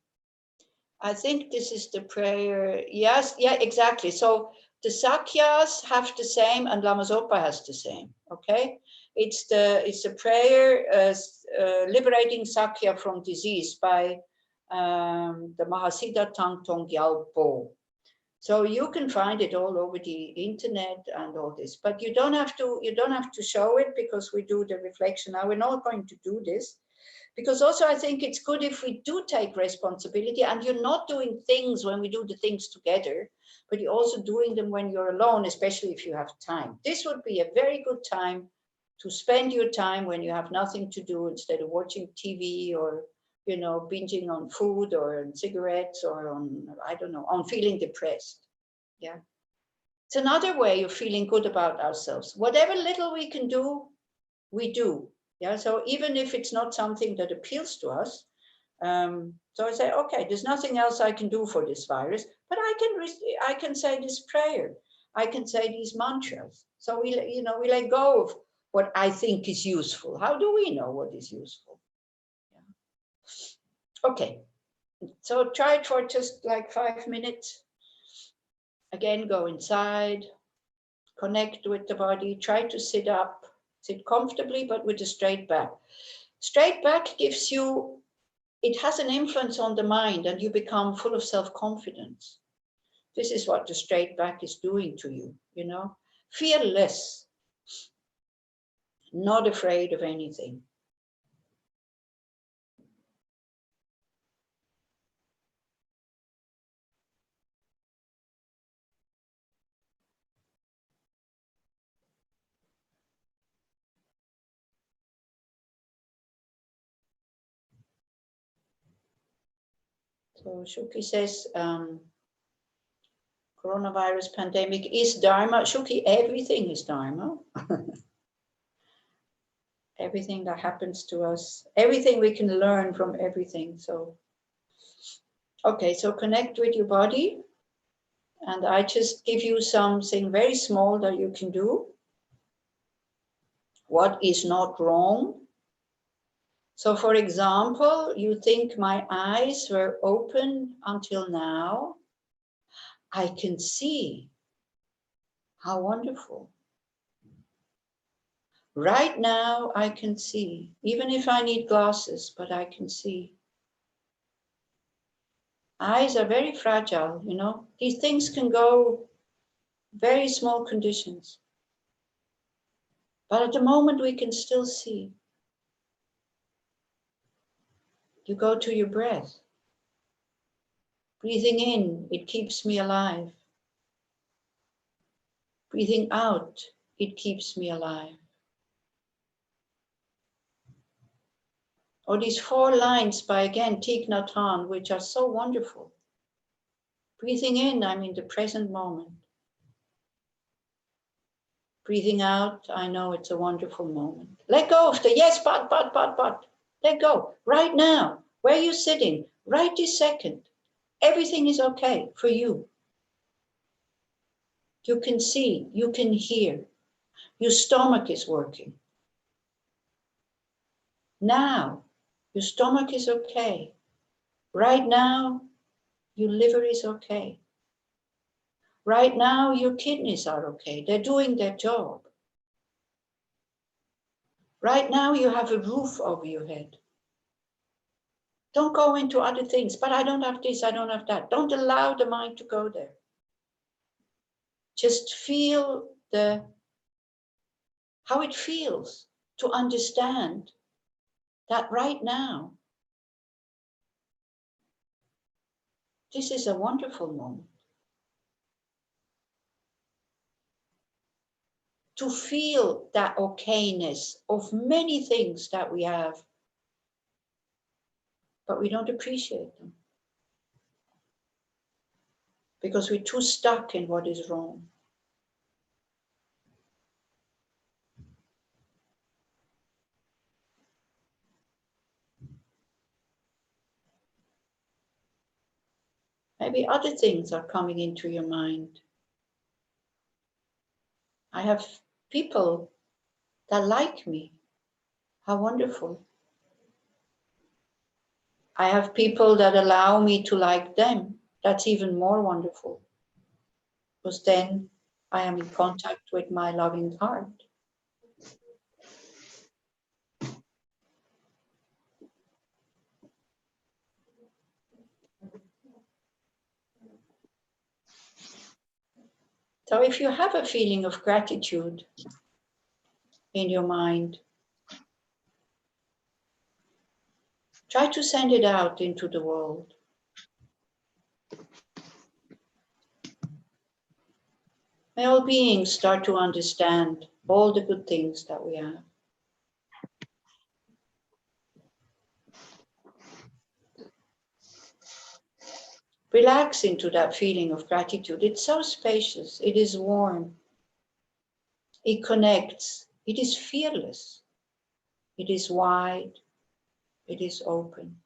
I think this is the prayer. Yes, yeah, exactly. So The Sakyas have the same, and Lama Zopa has the same. Okay, it's a prayer liberating Sakya from disease by the Mahasiddha Tangtong Gyalpo. So you can find it all over the internet and all this, but you don't have to show it because we do the reflection now. We're not going to do this because also I think it's good if we do take responsibility, and you're not doing things when we do the things together, but you're also doing them when you're alone, especially if you have time. This would be a very good time to spend your time when you have nothing to do instead of watching TV or, you know, binging on food or on cigarettes or on, I don't know, on feeling depressed. Yeah. It's another way of feeling good about ourselves. Whatever little we can do, we do. Yeah. So even if it's not something that appeals to us, so I say, okay, there's nothing else I can do for this virus, but I can say this prayer. I can say these mantras. So we let go of what I think is useful. How do we know what is useful? Yeah. Okay. So try it for just like 5 minutes. Again, go inside, connect with the body, try to sit up, sit comfortably, but with a straight back. Straight back gives you, it has an influence on the mind and you become full of self-confidence. This is what the straight back is doing to you, you know, fearless, not afraid of anything. So Shuki says, coronavirus pandemic is Dharma. Shuki, everything is Dharma. Everything that happens to us, everything we can learn from everything. So, okay, so connect with your body. And I just give you something very small that you can do. What is not wrong? So for example, you think my eyes were open until now. I can see. How wonderful. Right now, I can see, even if I need glasses, but I can see. Eyes are very fragile, you know. These things can go very small conditions. But at the moment, we can still see. You go to your breath. Breathing in, it keeps me alive. Breathing out, it keeps me alive. Or these 4 lines by, again, Thich Nhat Hanh, which are so wonderful. Breathing in, I'm in the present moment. Breathing out, I know it's a wonderful moment. Let go of the yes, but. Let go. Right now, where you're sitting, right this second, everything is okay for you. You can see, you can hear. Your stomach is working. Now, your stomach is okay. Right now, your liver is okay. Right now, your kidneys are okay. They're doing their job. Right now, you have a roof over your head. Don't go into other things, but I don't have this, I don't have that. Don't allow the mind to go there. Just feel how it feels to understand that right now, this is a wonderful moment. To feel that okayness of many things that we have, but we don't appreciate them because we're too stuck in what is wrong. Maybe other things are coming into your mind. I have people that like me. How wonderful. I have people that allow me to like them. That's even more wonderful. because then I am in contact with my loving heart. So if you have a feeling of gratitude in your mind, try to send it out into the world. May all beings start to understand all the good things that we have. Relax into that feeling of gratitude. It's so spacious. It is warm. It connects. It is fearless. It is wide. It is open.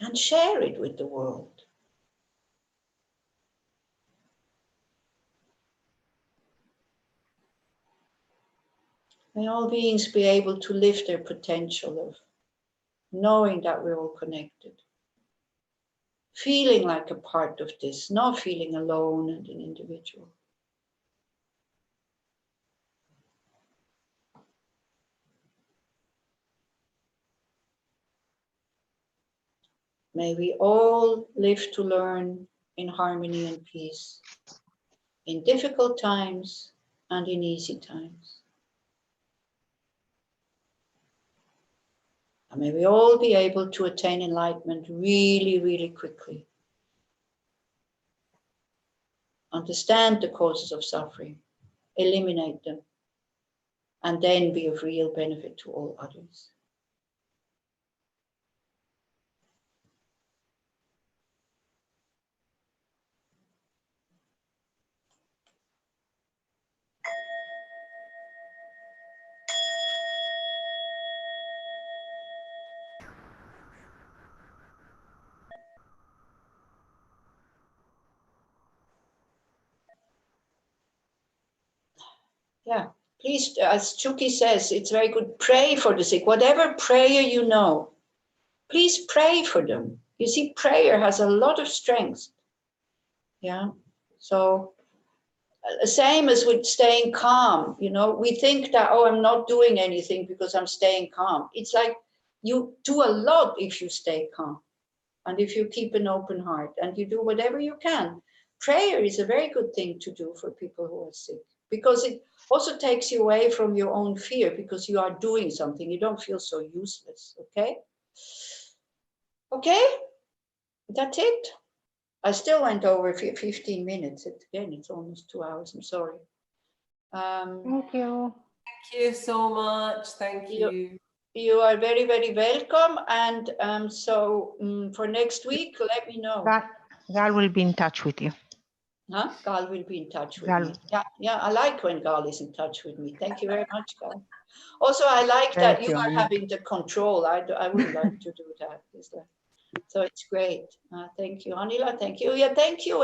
And share it with the world. May all beings be able to live their potential of knowing that we're all connected. Feeling like a part of this, not feeling alone and an individual. May we all live to learn in harmony and peace, in difficult times and in easy times. And may we all be able to attain enlightenment really, really quickly. Understand the causes of suffering, eliminate them, and then be of real benefit to all others. Yeah, please, as Chuki says, it's very good, pray for the sick. Whatever prayer you know, please pray for them. You see, prayer has a lot of strength. Yeah, so same as with staying calm, you know, we think that, oh, I'm not doing anything because I'm staying calm. It's like you do a lot if you stay calm and if you keep an open heart and you do whatever you can. Prayer is a very good thing to do for people who are sick, because it also takes you away from your own fear, because you are doing something. You don't feel so useless, okay? Okay, that's it. I still went over 15 minutes. Again, it's almost 2 hours, I'm sorry. Thank you. Thank you so much. Thank you. You are very, very welcome. And for next week, let me know. Gal will be in touch with you. Huh? Gal will be in touch with me. Yeah, I like when Gal is in touch with me. Thank you very much, Gal. Also, I like that you are having the control. I wouldn't like to do that. So it's great. Thank you, Anila. Thank you. Yeah, thank you,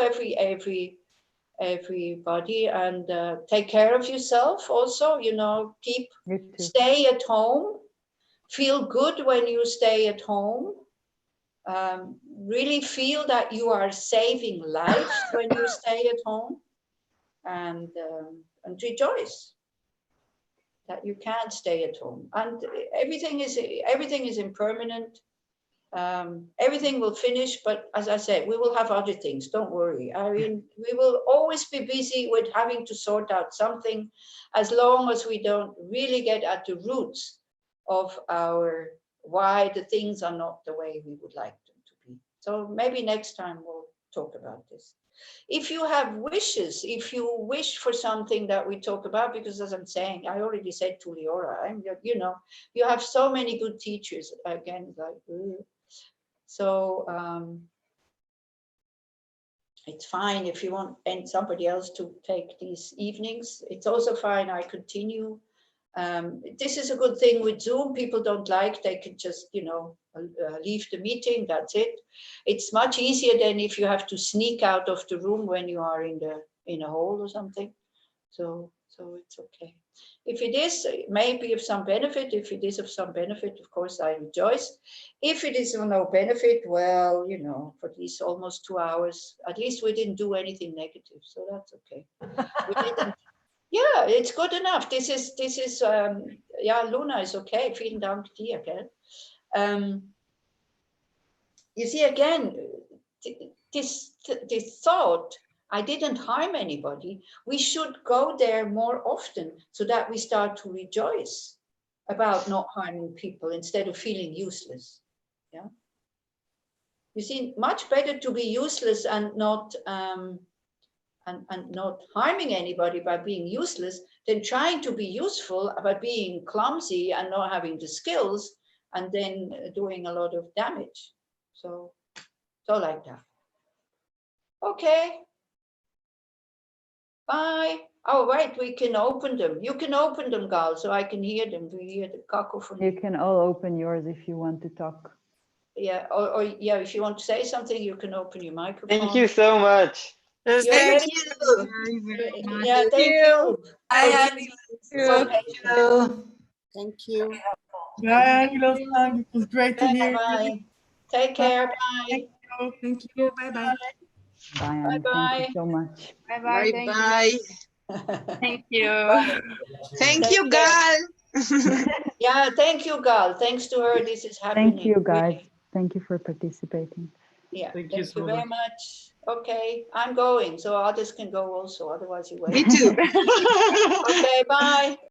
everybody, and take care of yourself. Also, you know, stay at home. Feel good when you stay at home. Really feel that you are saving lives when you stay at home, and rejoice that you can stay at home. And everything is impermanent. Everything will finish, but as I said, we will have other things. Don't worry. I mean, we will always be busy with having to sort out something, as long as we don't really get at the roots of why the things are not the way we would like them to be. So maybe next time we'll talk about this. If you have wishes, if you wish for something that we talk about, because as I'm saying, I already said to Leora, you know, you have so many good teachers. Again, like, so it's fine if you want somebody else to take these evenings. It's also fine. I continue. This is a good thing with Zoom. People don't like, they can just, you know, leave the meeting. That's it. It's much easier than if you have to sneak out of the room when you are in a hole or something. So So it's okay. If it is maybe of some benefit, if it is of some benefit, of course, I rejoice. If it is of no benefit, well, you know, for these almost 2 hours, at least we didn't do anything negative. So that's okay. We didn't. Yeah, it's good enough. This is yeah, Luna is okay. Vielen Dank dir, gell? You see, again, this thought, I didn't harm anybody. We should go there more often so that we start to rejoice about not harming people instead of feeling useless. Yeah. You see, much better to be useless and not not harming anybody by being useless than trying to be useful by being clumsy and not having the skills and then doing a lot of damage. So like that. Okay. Bye. Oh, right, we can open them. You can open them, Gal, so I can hear them. We hear the cacophony. You can all open yours if you want to talk. Yeah, or yeah, if you want to say something, you can open your microphone. Thank you so much. Thank you. Yeah, thank you. Bye, Ani. Thank you. Bye, Ani Losang. It was great to hear you. Bye. Take care. Bye. Thank you. Bye-bye. Bye, Annie. Thank you so much. Bye-bye. Bye-bye. Thank you. Thank you, Gal. Yeah, thank you, Gal. Thanks to her, this is happening. Thank you, guys. Thank you for participating. Yeah, Thank thank you you so very much. Okay, I'm going, so others can go also, otherwise you wait. Me too. Okay, bye.